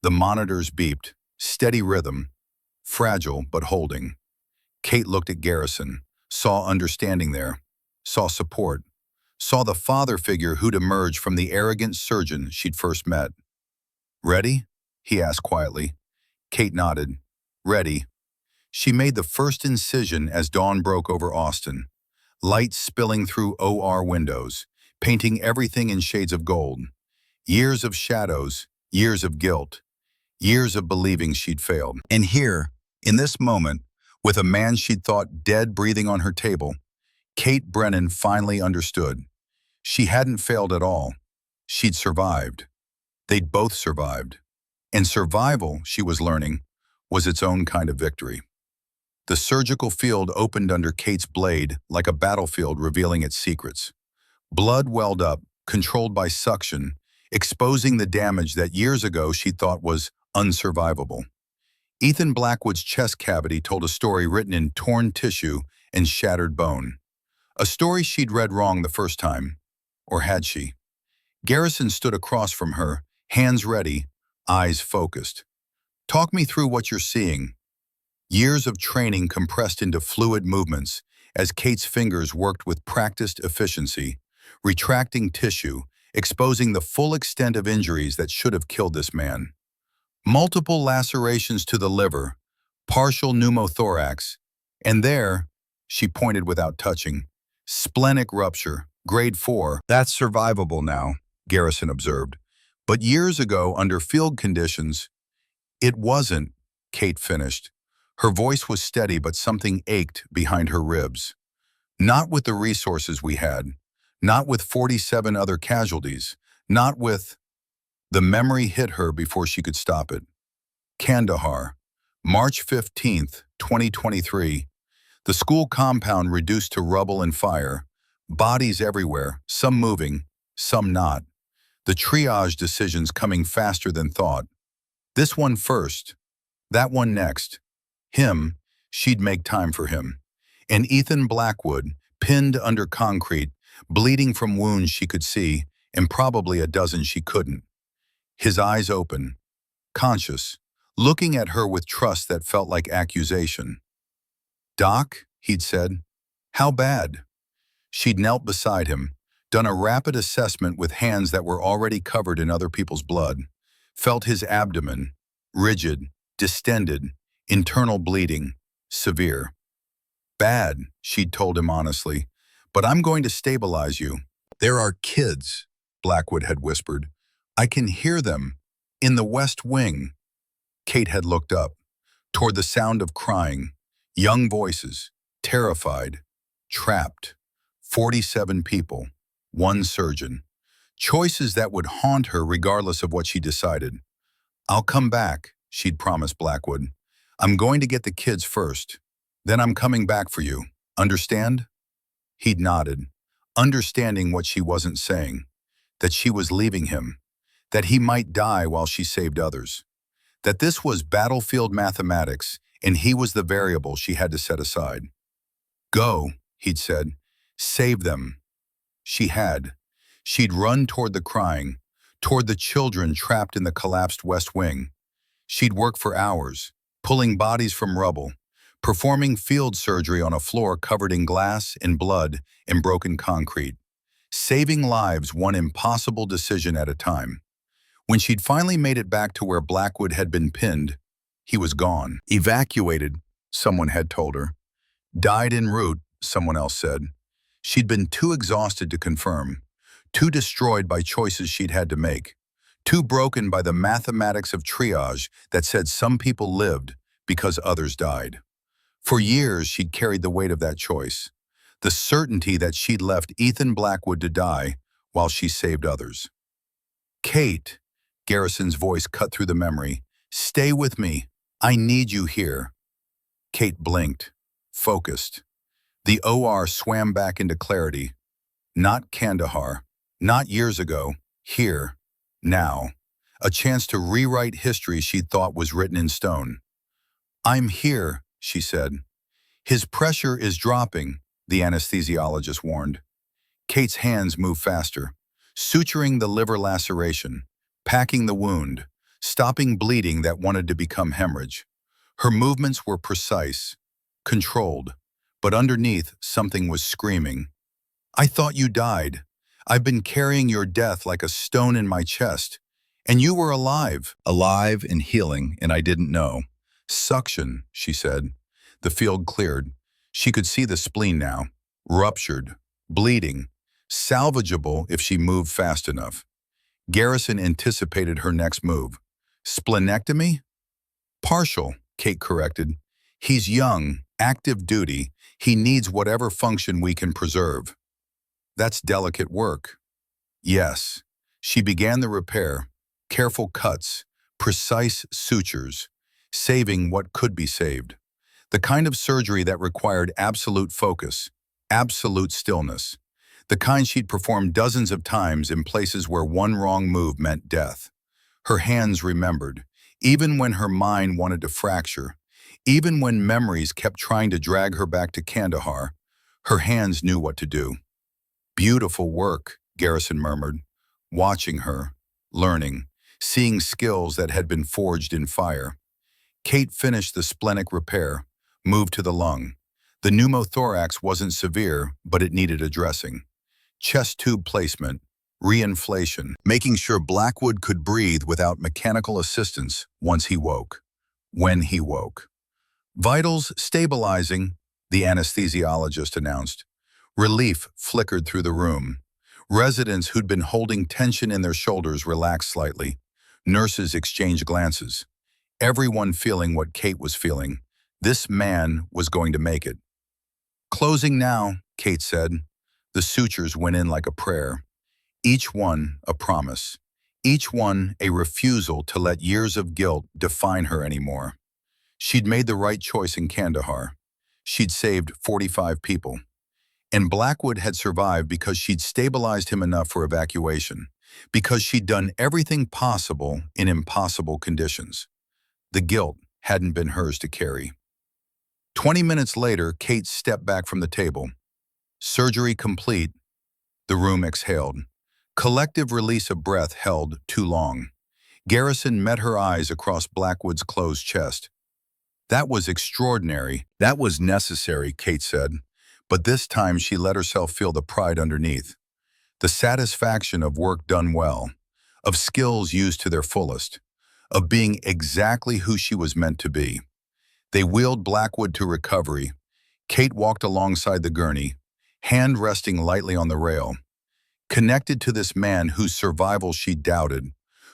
The monitors beeped. Steady rhythm. Fragile but holding. Kate looked at Garrison, saw understanding there, saw support, saw the father figure who'd emerged from the arrogant surgeon she'd first met. "Ready?" he asked quietly. Kate nodded. "Ready." She made the first incision as dawn broke over Austin. Light spilling through OR windows, painting everything in shades of gold. Years of shadows, years of guilt, years of believing she'd failed. And here, in this moment, with a man she'd thought dead breathing on her table, Kate Brennan finally understood. She hadn't failed at all. She'd survived. They'd both survived. And survival, she was learning, was its own kind of victory. The surgical field opened under Kate's blade like a battlefield revealing its secrets. Blood welled up, controlled by suction, exposing the damage that years ago she thought was unsurvivable. Ethan Blackwood's chest cavity told a story written in torn tissue and shattered bone. A story she'd read wrong the first time. Or had she? Garrison stood across from her, hands ready, eyes focused. "Talk me through what you're seeing." Years of training compressed into fluid movements as Kate's fingers worked with practiced efficiency, retracting tissue, exposing the full extent of injuries that should have killed this man. Multiple lacerations to the liver, partial pneumothorax, and there, she pointed without touching, splenic rupture, grade 4. "That's survivable now," Garrison observed. "But years ago, under field conditions, it wasn't," Kate finished. Her voice was steady, but something ached behind her ribs. "Not with the resources we had. Not with 47 other casualties. Not with—" The memory hit her before she could stop it. Kandahar, March 15th, 2023. The school compound reduced to rubble and fire. Bodies everywhere, some moving, some not. The triage decisions coming faster than thought. This one first. That one next. Him, she'd make time for him. And Ethan Blackwood, pinned under concrete, bleeding from wounds she could see, and probably a dozen she couldn't. His eyes open, conscious, looking at her with trust that felt like accusation. "Doc," he'd said, "how bad?" She'd knelt beside him, done a rapid assessment with hands that were already covered in other people's blood, felt his abdomen, rigid, distended, internal bleeding, severe. "Bad," she'd told him honestly, "but I'm going to stabilize you." "There are kids," Blackwood had whispered. "I can hear them. In the West Wing." Kate had looked up, toward the sound of crying, young voices, terrified, trapped. 47 people, one surgeon. Choices that would haunt her regardless of what she decided. "I'll come back," she'd promised Blackwood. "I'm going to get the kids first. Then I'm coming back for you. Understand?" He'd nodded, understanding what she wasn't saying, that she was leaving him, that he might die while she saved others, that this was battlefield mathematics and he was the variable she had to set aside. "Go," he'd said. "Save them." She had. She'd run toward the crying, toward the children trapped in the collapsed West Wing. She'd work for hours, pulling bodies from rubble, performing field surgery on a floor covered in glass, in blood, in broken concrete, saving lives one impossible decision at a time. When she'd finally made it back to where Blackwood had been pinned, he was gone. Evacuated, someone had told her. Died en route, someone else said. She'd been too exhausted to confirm, too destroyed by choices she'd had to make, too broken by the mathematics of triage that said some people lived because others died. For years, she'd carried the weight of that choice, the certainty that she'd left Ethan Blackwood to die while she saved others. Kate, Garrison's voice cut through the memory. Stay with me. I need you here. Kate blinked, focused. The OR swam back into clarity. Not Kandahar, not years ago, here, now. A chance to rewrite history she'd thought was written in stone. I'm here, she said. His pressure is dropping, the anesthesiologist warned. Kate's hands moved faster, suturing the liver laceration, packing the wound, stopping bleeding that wanted to become hemorrhage. Her movements were precise, controlled, but underneath something was screaming. I thought you died. I've been carrying your death like a stone in my chest. And you were alive. Alive and healing, and I didn't know. Suction, she said. The field cleared. She could see the spleen now, ruptured, bleeding, salvageable if she moved fast enough. Garrison anticipated her next move. Splenectomy? Partial, Kate corrected. He's young, active duty. He needs whatever function we can preserve. That's delicate work. Yes. She began the repair, careful cuts, precise sutures, saving what could be saved. The kind of surgery that required absolute focus, absolute stillness. The kind she'd performed dozens of times in places where one wrong move meant death. Her hands remembered, even when her mind wanted to fracture, even when memories kept trying to drag her back to Kandahar, her hands knew what to do. Beautiful work, Garrison murmured, watching her, learning, seeing skills that had been forged in fire. Kate finished the splenic repair, moved to the lung. The pneumothorax wasn't severe, but it needed addressing. Chest tube placement, reinflation, making sure Blackwood could breathe without mechanical assistance once he woke, when he woke. Vitals stabilizing, the anesthesiologist announced. Relief flickered through the room. Residents who'd been holding tension in their shoulders relaxed slightly. Nurses exchanged glances. Everyone feeling what Kate was feeling. This man was going to make it. Closing now, Kate said. The sutures went in like a prayer. Each one a promise. Each one a refusal to let years of guilt define her anymore. She'd made the right choice in Kandahar. She'd saved 45 people. And Blackwood had survived because she'd stabilized him enough for evacuation, because she'd done everything possible in impossible conditions. The guilt hadn't been hers to carry. 20 minutes later, Kate stepped back from the table. Surgery complete. The room exhaled. Collective release of breath held too long. Garrison met her eyes across Blackwood's closed chest. That was extraordinary. That was necessary, Kate said. But this time she let herself feel the pride underneath. The satisfaction of work done well, of skills used to their fullest, of being exactly who she was meant to be. They wheeled Blackwood to recovery. Kate walked alongside the gurney, hand resting lightly on the rail, connected to this man whose survival she'd doubted,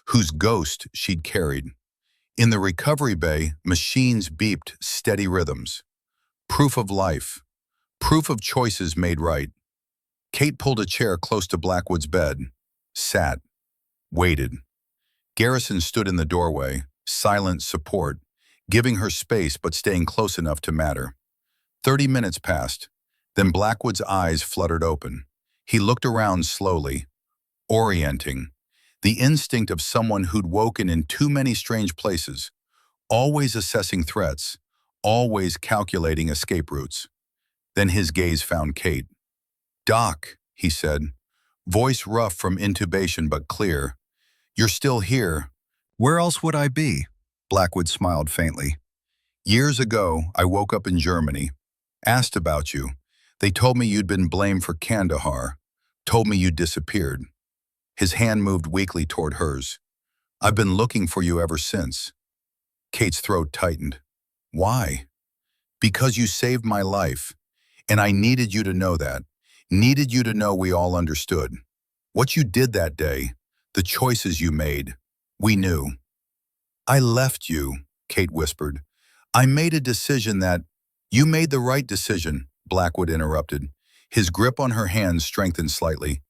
whose ghost she'd carried. In the recovery bay, machines beeped steady rhythms. Proof of life. Proof of choices made right. Kate pulled a chair close to Blackwood's bed, sat, waited. Garrison stood in the doorway, silent support, giving her space but staying close enough to matter. 30 minutes passed. Then Blackwood's eyes fluttered open. He looked around slowly, orienting, the instinct of someone who'd woken in too many strange places, always assessing threats, always calculating escape routes. Then his gaze found Kate. "Doc," he said, Voice rough from intubation but clear. "You're still here." "Where else would I be?" Blackwood smiled faintly. "Years ago, I woke up in Germany. Asked about you. They told me you'd been blamed for Kandahar. Told me you'd disappeared." His hand moved weakly toward hers. "I've been looking for you ever since." Kate's throat tightened. "Why?" "Because you saved my life. And I needed you to know that. Needed you to know we all understood. What you did that day, the choices you made, we knew." "I left you," Kate whispered. "I made a decision that—" "You made the right decision," Blackwood interrupted. His grip on her hands strengthened slightly.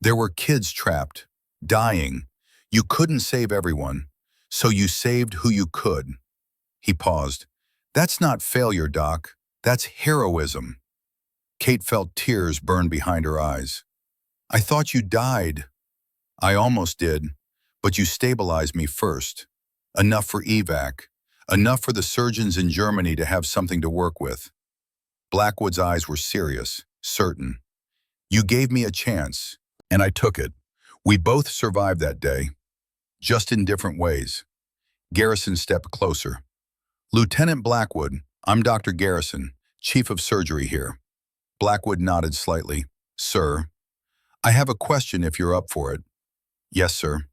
"There were kids trapped, dying. You couldn't save everyone, so you saved who you could." He paused. "That's not failure, Doc. That's heroism." Kate felt tears burn behind her eyes. "I thought you died." "I almost did, but you stabilized me first. Enough for evac. Enough for the surgeons in Germany to have something to work with." Blackwood's eyes were serious, certain. "You gave me a chance, and I took it. We both survived that day, just in different ways." Garrison stepped closer. "Lieutenant Blackwood, I'm Dr. Garrison, Chief of Surgery here." Blackwood nodded slightly. "Sir, I have a question if you're up for it." "Yes, sir."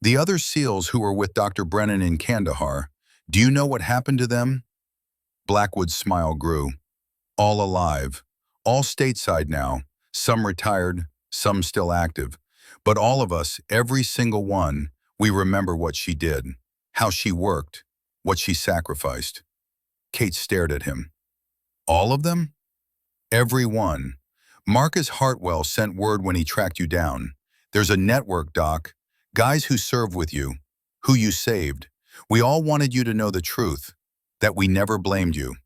"The other SEALs who were with Dr. Brennan in Kandahar, do you know what happened to them?" Blackwood's smile grew. "All alive. All stateside now. Some retired, some still active. But all of us, every single one, we remember what she did, how she worked, what she sacrificed." Kate stared at him. "All of them?" "Every one. Marcus Hartwell sent word when he tracked you down. There's a network, Doc. Guys who served with you, who you saved. We all wanted you to know the truth, that we never blamed you,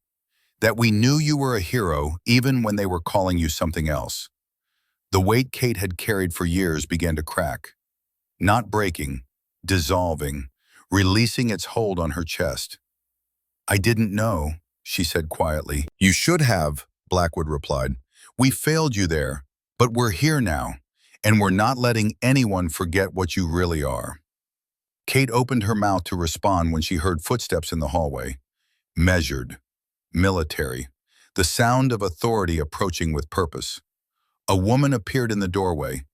that we knew you were a hero even when they were calling you something else." The weight Kate had carried for years began to crack. Not breaking, dissolving, releasing its hold on her chest. "I didn't know," she said quietly. "You should have," Blackwood replied. "We failed you there, but we're here now, and we're not letting anyone forget what you really are." Kate opened her mouth to respond when she heard footsteps in the hallway. Measured, military, the sound of authority approaching with purpose. A woman appeared in the doorway,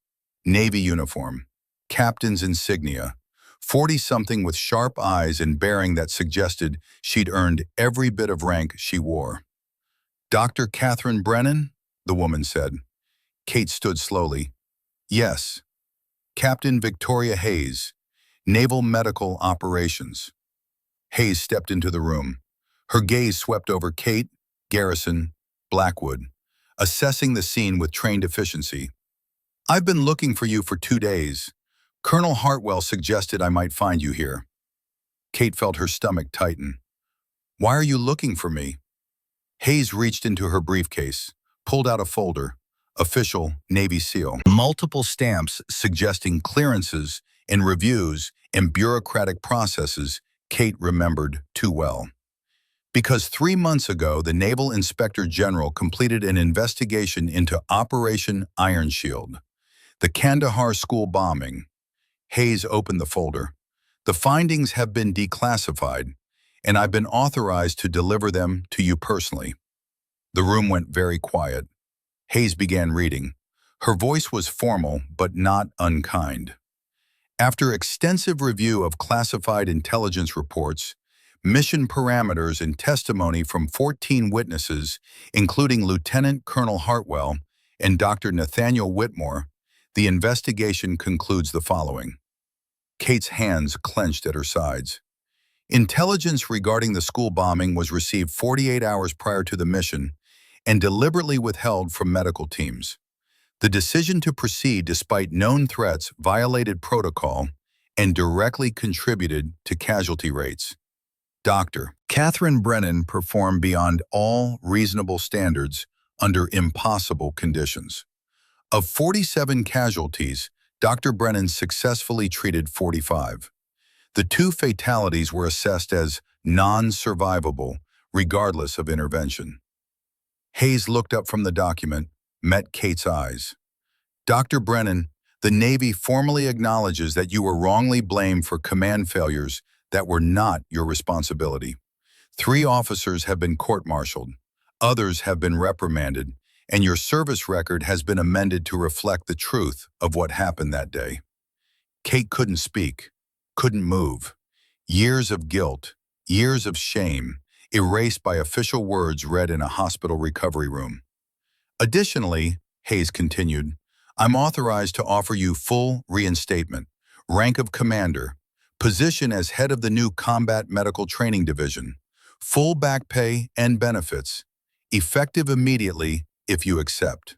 Navy uniform, captain's insignia, 40-something with sharp eyes and bearing that suggested she'd earned every bit of rank she wore. "Dr. Catherine Brennan?" the woman said. Kate stood slowly. "Yes. Captain Victoria Hayes, Naval Medical Operations." Hayes stepped into the room. Her gaze swept over Kate, Garrison, Blackwood, assessing the scene with trained efficiency. "I've been looking for you for 2 days. Colonel Hartwell suggested I might find you here." Kate felt her stomach tighten. "Why are you looking for me?" Hayes reached into her briefcase, pulled out a folder, official Navy SEAL. Multiple stamps suggesting clearances and reviews and bureaucratic processes Kate remembered too well. Because 3 months ago, the Naval Inspector General completed an investigation into Operation Iron Shield, the Kandahar school bombing. Hayes opened the folder. "The findings have been declassified, and I've been authorized to deliver them to you personally." The room went very quiet. Hayes began reading. Her voice was formal, but not unkind. "After extensive review of classified intelligence reports, mission parameters and testimony from 14 witnesses, including Lieutenant Colonel Hartwell and Dr. Nathaniel Whitmore, the investigation concludes the following." Kate's hands clenched at her sides. "Intelligence regarding the school bombing was received 48 hours prior to the mission and deliberately withheld from medical teams. The decision to proceed despite known threats violated protocol and directly contributed to casualty rates. Dr. Catherine Brennan performed beyond all reasonable standards under impossible conditions. Of 47 casualties, Dr. Brennan successfully treated 45. The 2 fatalities were assessed as non-survivable, regardless of intervention." Hayes looked up from the document, met Kate's eyes. Dr. Brennan, the Navy formally acknowledges that you were wrongly blamed for command failures that were not your responsibility. 3 officers have been court-martialed, others have been reprimanded, and your service record has been amended to reflect the truth of what happened that day. Kate couldn't speak, couldn't move. Years of guilt, years of shame, erased by official words read in a hospital recovery room. Additionally, Hayes continued, I'm authorized to offer you full reinstatement, rank of commander, position as head of the new Combat Medical Training Division, full back pay and benefits, effective immediately if you accept.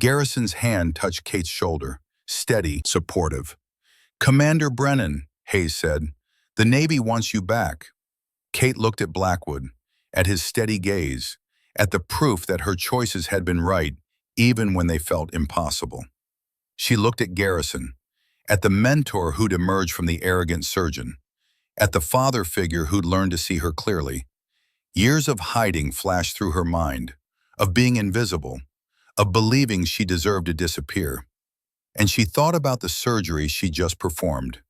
Garrison's hand touched Kate's shoulder, steady, supportive. Commander Brennan, Hayes said, the Navy wants you back. Kate looked at Blackwood, at his steady gaze, at the proof that her choices had been right even when they felt impossible. She looked at Garrison, at the mentor who'd emerged from the arrogant surgeon, at the father figure who'd learned to see her clearly. Years of hiding flashed through her mind, of being invisible, of believing she deserved to disappear. And she thought about the surgery she just performed,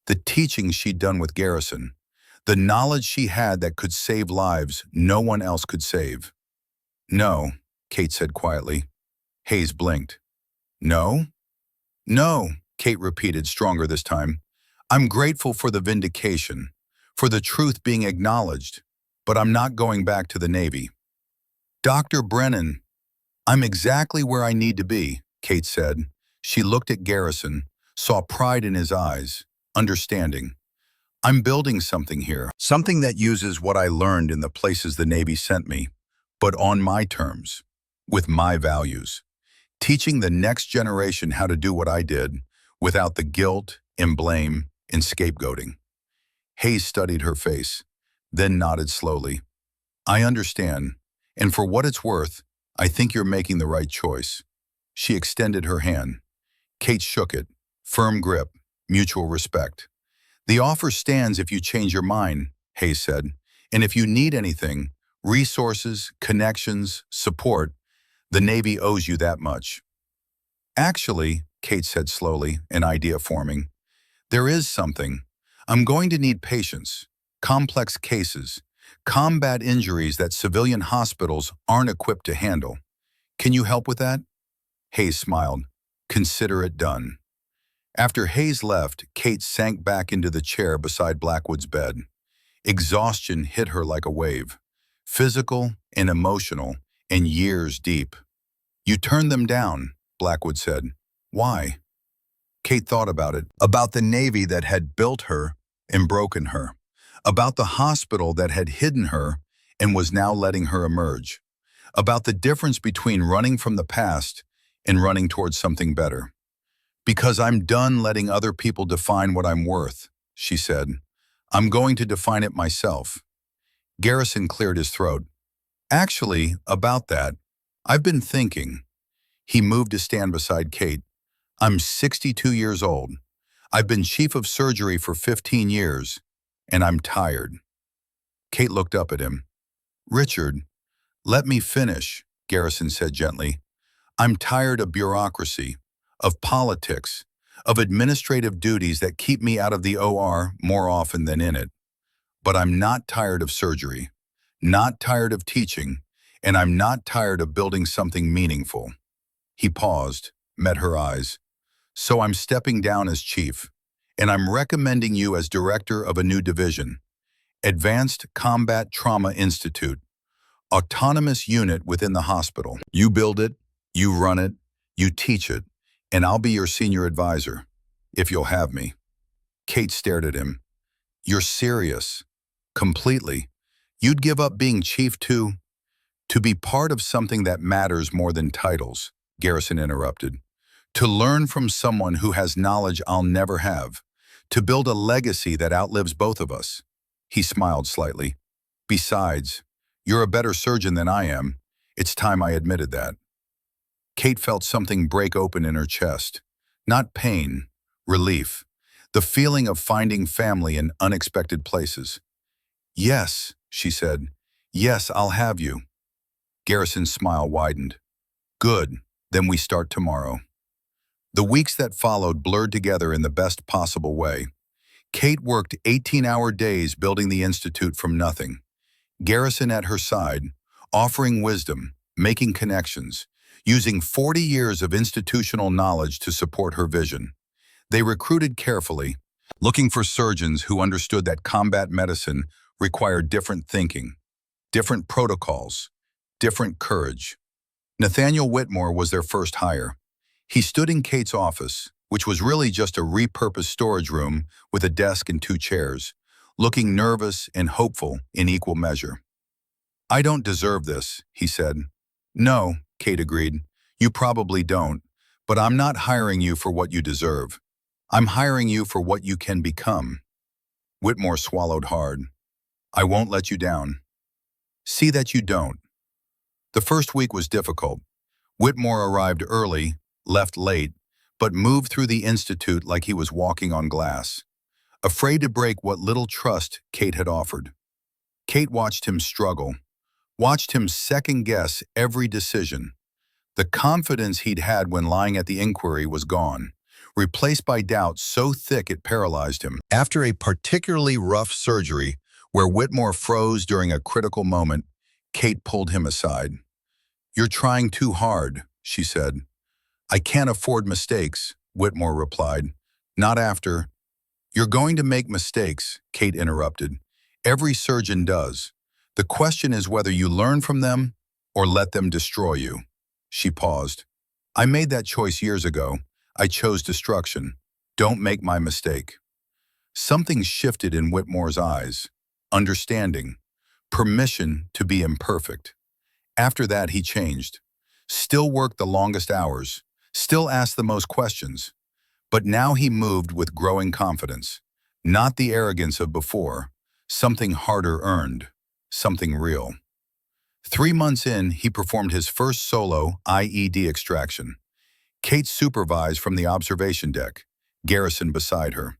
the teaching she'd done with Garrison, the knowledge she had that could save lives no one else could save. No, Kate said quietly. Hayes blinked. No? No, Kate repeated, stronger this time. I'm grateful for the vindication, for the truth being acknowledged, but I'm not going back to the Navy. Dr. Brennan, I'm exactly where I need to be, Kate said. She looked at Garrison, saw pride in his eyes, understanding. I'm building something here, something that uses what I learned in the places the Navy sent me, but on my terms, with my values, teaching the next generation how to do what I did without the guilt and blame and scapegoating. Hayes studied her face, then nodded slowly. I understand, and for what it's worth, I think you're making the right choice. She extended her hand. Kate shook it, firm grip, mutual respect. The offer stands if you change your mind, Hayes said, and if you need anything, resources, connections, support, the Navy owes you that much. Actually, Kate said slowly, an idea forming, there is something. I'm going to need patience, complex cases, combat injuries that civilian hospitals aren't equipped to handle. Can you help with that? Hayes smiled. Consider it done. After Hayes left, Kate sank back into the chair beside Blackwood's bed. Exhaustion hit her like a wave, physical and emotional, and years deep. You turned them down, Blackwood said. Why? Kate thought about it, about the Navy that had built her and broken her, about the hospital that had hidden her and was now letting her emerge, about the difference between running from the past and running towards something better. Because I'm done letting other people define what I'm worth, she said. I'm going to define it myself. Garrison cleared his throat. Actually, about that, I've been thinking. He moved to stand beside Kate. I'm 62 years old. I've been chief of surgery for 15 years, and I'm tired. Kate looked up at him. Richard, let me finish, Garrison said gently. I'm tired of bureaucracy, of politics, of administrative duties that keep me out of the OR more often than in it. But I'm not tired of surgery, not tired of teaching, and I'm not tired of building something meaningful. He paused, met her eyes. So I'm stepping down as chief, and I'm recommending you as director of a new division, Advanced Combat Trauma Institute, autonomous unit within the hospital. You build it, you run it, you teach it, and I'll be your senior advisor, if you'll have me. Kate stared at him. You're serious. Completely. You'd give up being chief to be part of something that matters more than titles, Garrison interrupted. To learn from someone who has knowledge I'll never have. To build a legacy that outlives both of us. He smiled slightly. Besides, you're a better surgeon than I am. It's time I admitted that. Kate felt something break open in her chest. Not pain, relief. The feeling of finding family in unexpected places. Yes, she said. Yes, I'll have you. Garrison's smile widened. Good, then we start tomorrow. The weeks that followed blurred together in the best possible way. Kate worked 18-hour days building the Institute from nothing. Garrison at her side, offering wisdom, making connections, using 40 years of institutional knowledge to support her vision. They recruited carefully, looking for surgeons who understood that combat medicine required different thinking, different protocols, different courage. Nathaniel Whitmore was their first hire. He stood in Kate's office, which was really just a repurposed storage room with a desk and 2 chairs, looking nervous and hopeful in equal measure. "I don't deserve this," he said. "No," Kate agreed. "You probably don't, but I'm not hiring you for what you deserve. I'm hiring you for what you can become." Whitmore swallowed hard. "I won't let you down." "See that you don't." The first week was difficult. Whitmore arrived early, left late, but moved through the Institute like he was walking on glass, afraid to break what little trust Kate had offered. Kate watched him struggle, watched him second-guess every decision. The confidence he'd had when lying at the inquiry was gone, replaced by doubt so thick it paralyzed him. After a particularly rough surgery, where Whitmore froze during a critical moment, Kate pulled him aside. "You're trying too hard," she said. "I can't afford mistakes," Whitmore replied. "Not after." "You're going to make mistakes," Kate interrupted. "Every surgeon does. The question is whether you learn from them or let them destroy you." She paused. "I made that choice years ago. I chose destruction. Don't make my mistake." Something shifted in Whitmore's eyes. Understanding. Permission to be imperfect. After that, he changed. Still worked the longest hours. Still asked the most questions. But now he moved with growing confidence. Not the arrogance of before. Something harder earned. Something real. 3 months in, he performed his first solo IED extraction. Kate supervised from the observation deck, Garrison beside her.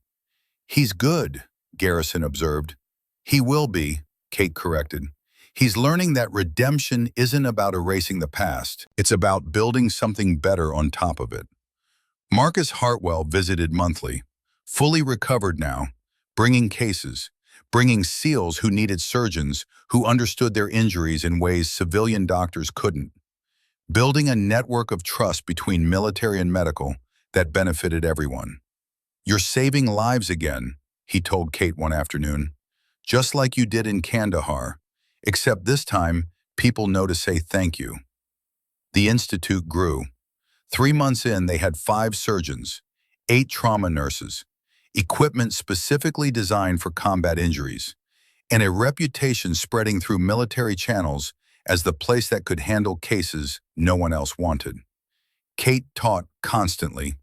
"He's good," Garrison observed. "He will be," Kate corrected. "He's learning that redemption isn't about erasing the past. It's about building something better on top of it." Marcus Hartwell visited monthly, fully recovered now, bringing cases, bringing SEALs who needed surgeons who understood their injuries in ways civilian doctors couldn't, building a network of trust between military and medical that benefited everyone. "You're saving lives again," he told Kate one afternoon, "just like you did in Kandahar, except this time people know to say thank you." The Institute grew. 3 months in, they had 5 surgeons, 8 trauma nurses, equipment specifically designed for combat injuries, and a reputation spreading through military channels as the place that could handle cases no one else wanted. Kate taught constantly,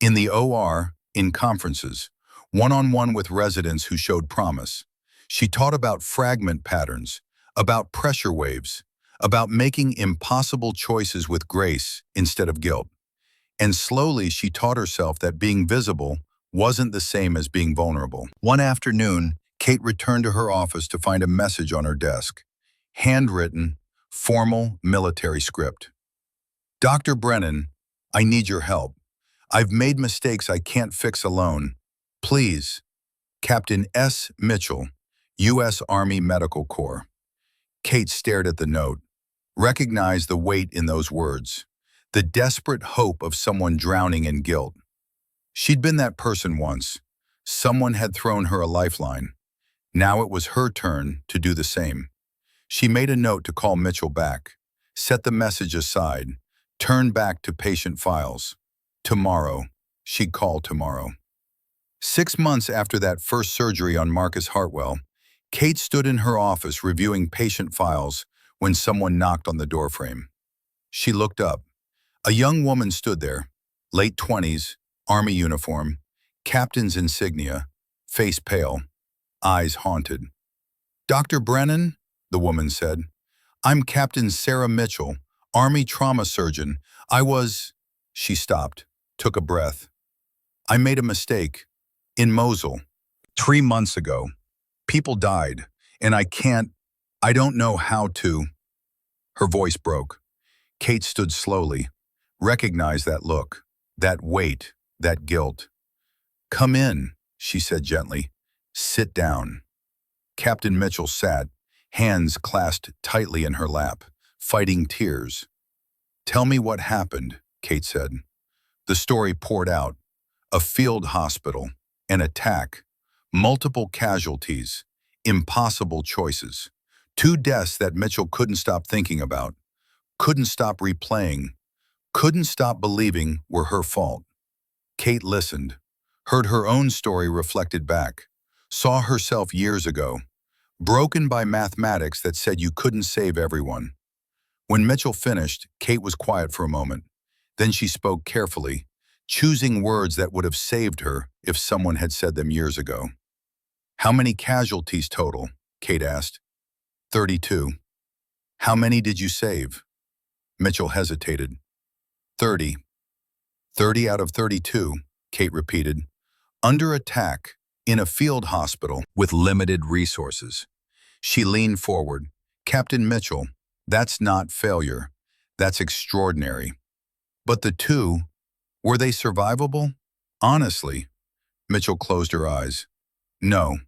in the OR, in conferences, one-on-one with residents who showed promise. She taught about fragment patterns, about pressure waves, about making impossible choices with grace instead of guilt. And slowly she taught herself that being visible wasn't the same as being vulnerable. One afternoon, Kate returned to her office to find a message on her desk. Handwritten, formal military script. "Dr. Brennan, I need your help. I've made mistakes I can't fix alone. Please, Captain S. Mitchell, U.S. Army Medical Corps." Kate stared at the note, recognized the weight in those words, the desperate hope of someone drowning in guilt. She'd been that person once. Someone had thrown her a lifeline. Now it was her turn to do the same. She made a note to call Mitchell back, set the message aside, turn back to patient files. Tomorrow. She'd call tomorrow. 6 months after that first surgery on Marcus Hartwell, Kate stood in her office reviewing patient files when someone knocked on the doorframe. She looked up. A young woman stood there, late 20s, Army uniform, captain's insignia, face pale, eyes haunted. "Dr. Brennan," the woman said, "I'm Captain Sarah Mitchell, Army trauma surgeon. She stopped, took a breath. "I made a mistake. In Mosul. 3 months ago. People died, and I don't know how to." Her voice broke. Kate stood slowly, recognized that look. That weight, that guilt. "Come in," she said gently. "Sit down." Captain Mitchell sat, hands clasped tightly in her lap, fighting tears. "Tell me what happened," Kate said. The story poured out. A field hospital, an attack, multiple casualties, impossible choices. Two deaths that Mitchell couldn't stop thinking about, couldn't stop replaying, couldn't stop believing were her fault. Kate listened, heard her own story reflected back, saw herself years ago, broken by mathematics that said you couldn't save everyone. When Mitchell finished, Kate was quiet for a moment. Then she spoke carefully, choosing words that would have saved her if someone had said them years ago. "How many casualties total?" Kate asked. 32. "How many did you save?" Mitchell hesitated. 30. 30 out of 32, Kate repeated. "Under attack, in a field hospital, with limited resources." She leaned forward. "Captain Mitchell, that's not failure. That's extraordinary. But the two, were they survivable? Honestly." Mitchell closed her eyes. "No.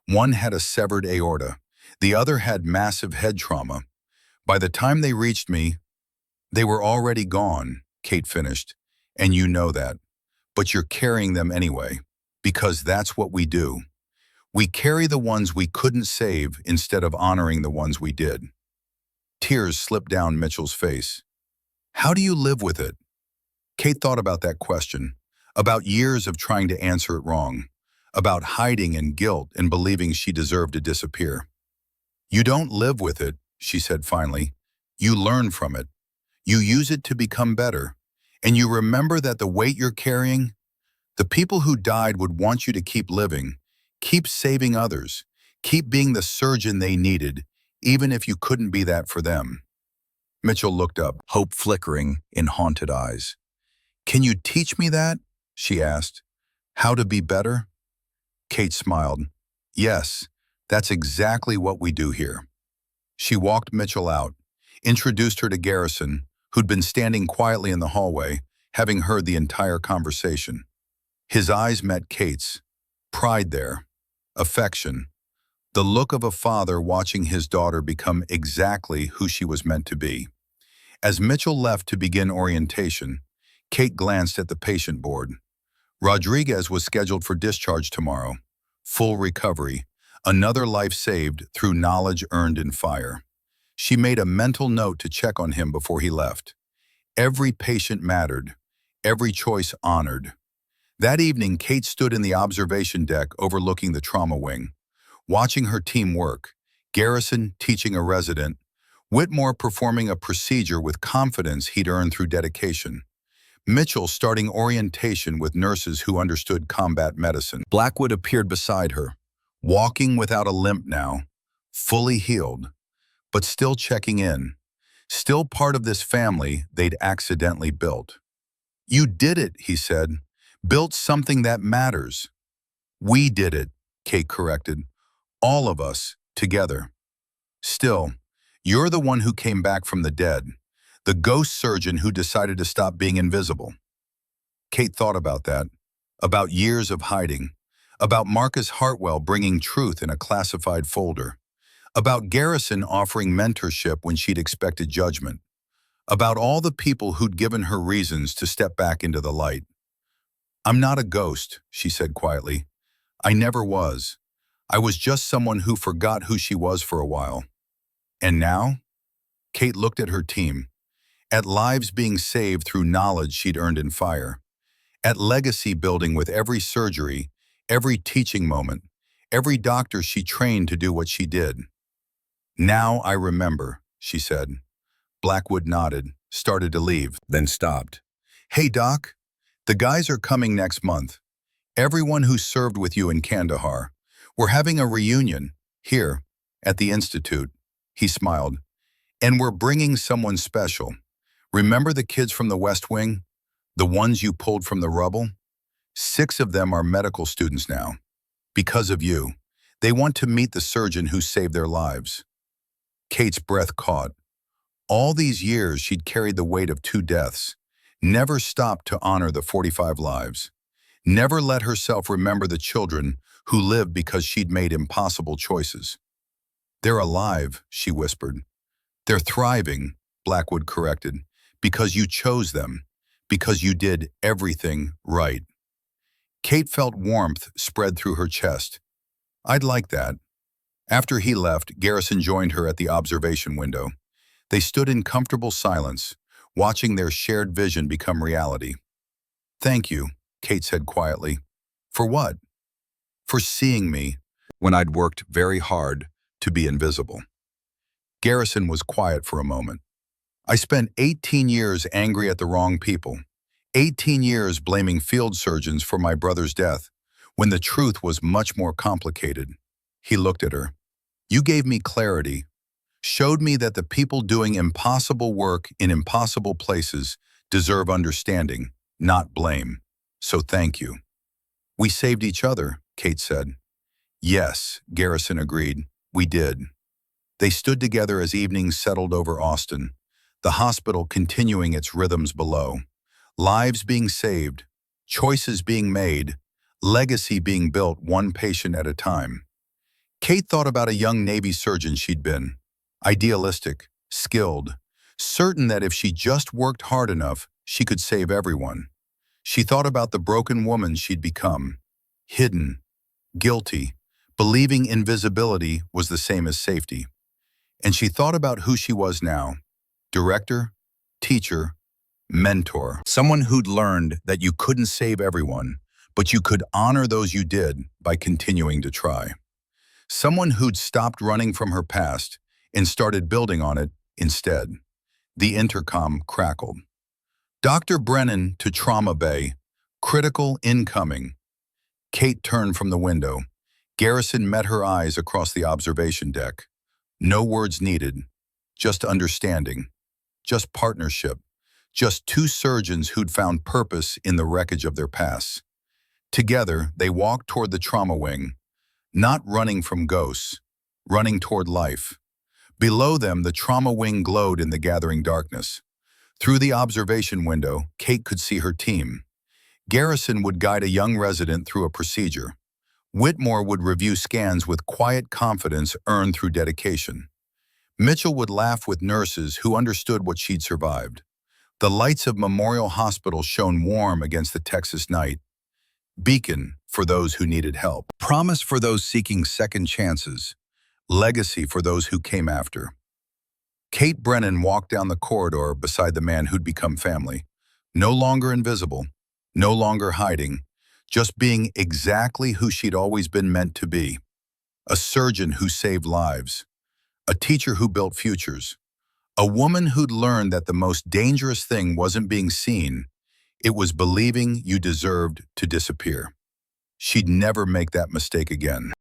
One had a severed aorta. The other had massive head trauma. By the time they reached me, they were already gone," Kate finished. "And you know that. But you're carrying them anyway, because that's what we do. We carry the ones we couldn't save instead of honoring the ones we did." Tears slipped down Mitchell's face. "How do you live with it?" Kate thought about that question, about years of trying to answer it wrong, about hiding in guilt and believing she deserved to disappear. "You don't live with it," she said finally. "You learn from it. You use it to become better. And you remember that the weight you're carrying, the people who died would want you to keep living, keep saving others, keep being the surgeon they needed, even if you couldn't be that for them." Mitchell looked up, hope flickering in haunted eyes. "Can you teach me that?" she asked. "How to be better?" Kate smiled. "Yes, that's exactly what we do here." She walked Mitchell out, introduced her to Garrison, who'd been standing quietly in the hallway, having heard the entire conversation. His eyes met Kate's. Pride there, affection, the look of a father watching his daughter become exactly who she was meant to be. As Mitchell left to begin orientation, Kate glanced at the patient board. Rodriguez was scheduled for discharge tomorrow. Full recovery, another life saved through knowledge earned in fire. She made a mental note to check on him before he left. Every patient mattered, every choice honored. That evening, Kate stood in the observation deck overlooking the trauma wing, watching her team work, Garrison teaching a resident, Whitmore performing a procedure with confidence he'd earned through dedication, Mitchell starting orientation with nurses who understood combat medicine. Blackwood appeared beside her, walking without a limp now, fully healed, but still checking in, still part of this family they'd accidentally built. "You did it," he said. "Built something that matters." "We did it," Kate corrected. "All of us, together. Still, you're the one who came back from the dead, the ghost surgeon who decided to stop being invisible." Kate thought about that, about years of hiding, about Marcus Hartwell bringing truth in a classified folder, about Garrison offering mentorship when she'd expected judgment, about all the people who'd given her reasons to step back into the light. "I'm not a ghost," she said quietly. "I never was. I was just someone who forgot who she was for a while. And now?" Kate looked at her team, at lives being saved through knowledge she'd earned in fire, at legacy building with every surgery, every teaching moment, every doctor she trained to do what she did. "Now I remember," she said. Blackwood nodded, started to leave, then stopped. "Hey, Doc, the guys are coming next month. Everyone who served with you in Kandahar. We're having a reunion, here, at the Institute." He smiled. "And we're bringing someone special. Remember the kids from the West Wing? The ones you pulled from the rubble? 6 of them are medical students now. Because of you. They want to meet the surgeon who saved their lives." Kate's breath caught. All these years she'd carried the weight of 2 deaths. never stopped to honor the 45 lives, never let herself remember the children who lived because she'd made impossible choices. "They're alive," she whispered. "They're thriving," Blackwood corrected, "because you chose them, because you did everything right." Kate felt warmth spread through her chest. "I'd like that." After he left, Garrison joined her at the observation window. They stood in comfortable silence, watching their shared vision become reality. "Thank you," Kate said quietly. "For what?" "For seeing me when I'd worked very hard to be invisible." Garrison was quiet for a moment. "I spent 18 years angry at the wrong people, 18 years blaming field surgeons for my brother's death, when the truth was much more complicated." He looked at her. "You gave me clarity, showed me that the people doing impossible work in impossible places deserve understanding, not blame. So thank you." "We saved each other," Kate said. "Yes," Garrison agreed, "we did." They stood together as evenings settled over Austin, the hospital continuing its rhythms below. Lives being saved, choices being made, legacy being built one patient at a time. Kate thought about a young Navy surgeon she'd been. Idealistic, skilled, certain that if she just worked hard enough, she could save everyone. She thought about the broken woman she'd become, hidden, guilty, believing invisibility was the same as safety. And she thought about who she was now, director, teacher, mentor. Someone who'd learned that you couldn't save everyone, but you could honor those you did by continuing to try. Someone who'd stopped running from her past and started building on it instead. The intercom crackled. "Dr. Brennan to Trauma Bay. Critical incoming." Kate turned from the window. Garrison met her eyes across the observation deck. No words needed, just understanding, just partnership, just two surgeons who'd found purpose in the wreckage of their pasts. Together, they walked toward the trauma wing, not running from ghosts, running toward life. Below them, the trauma wing glowed in the gathering darkness. Through the observation window, Kate could see her team. Garrison would guide a young resident through a procedure. Whitmore would review scans with quiet confidence earned through dedication. Mitchell would laugh with nurses who understood what she'd survived. The lights of Memorial Hospital shone warm against the Texas night. Beacon for those who needed help. Promise for those seeking second chances. Legacy for those who came after. Kate Brennan walked down the corridor beside the man who'd become family. No longer invisible, no longer hiding, just being exactly who she'd always been meant to be. A surgeon who saved lives. A teacher who built futures. A woman who'd learned that the most dangerous thing wasn't being seen, it was believing you deserved to disappear. She'd never make that mistake again.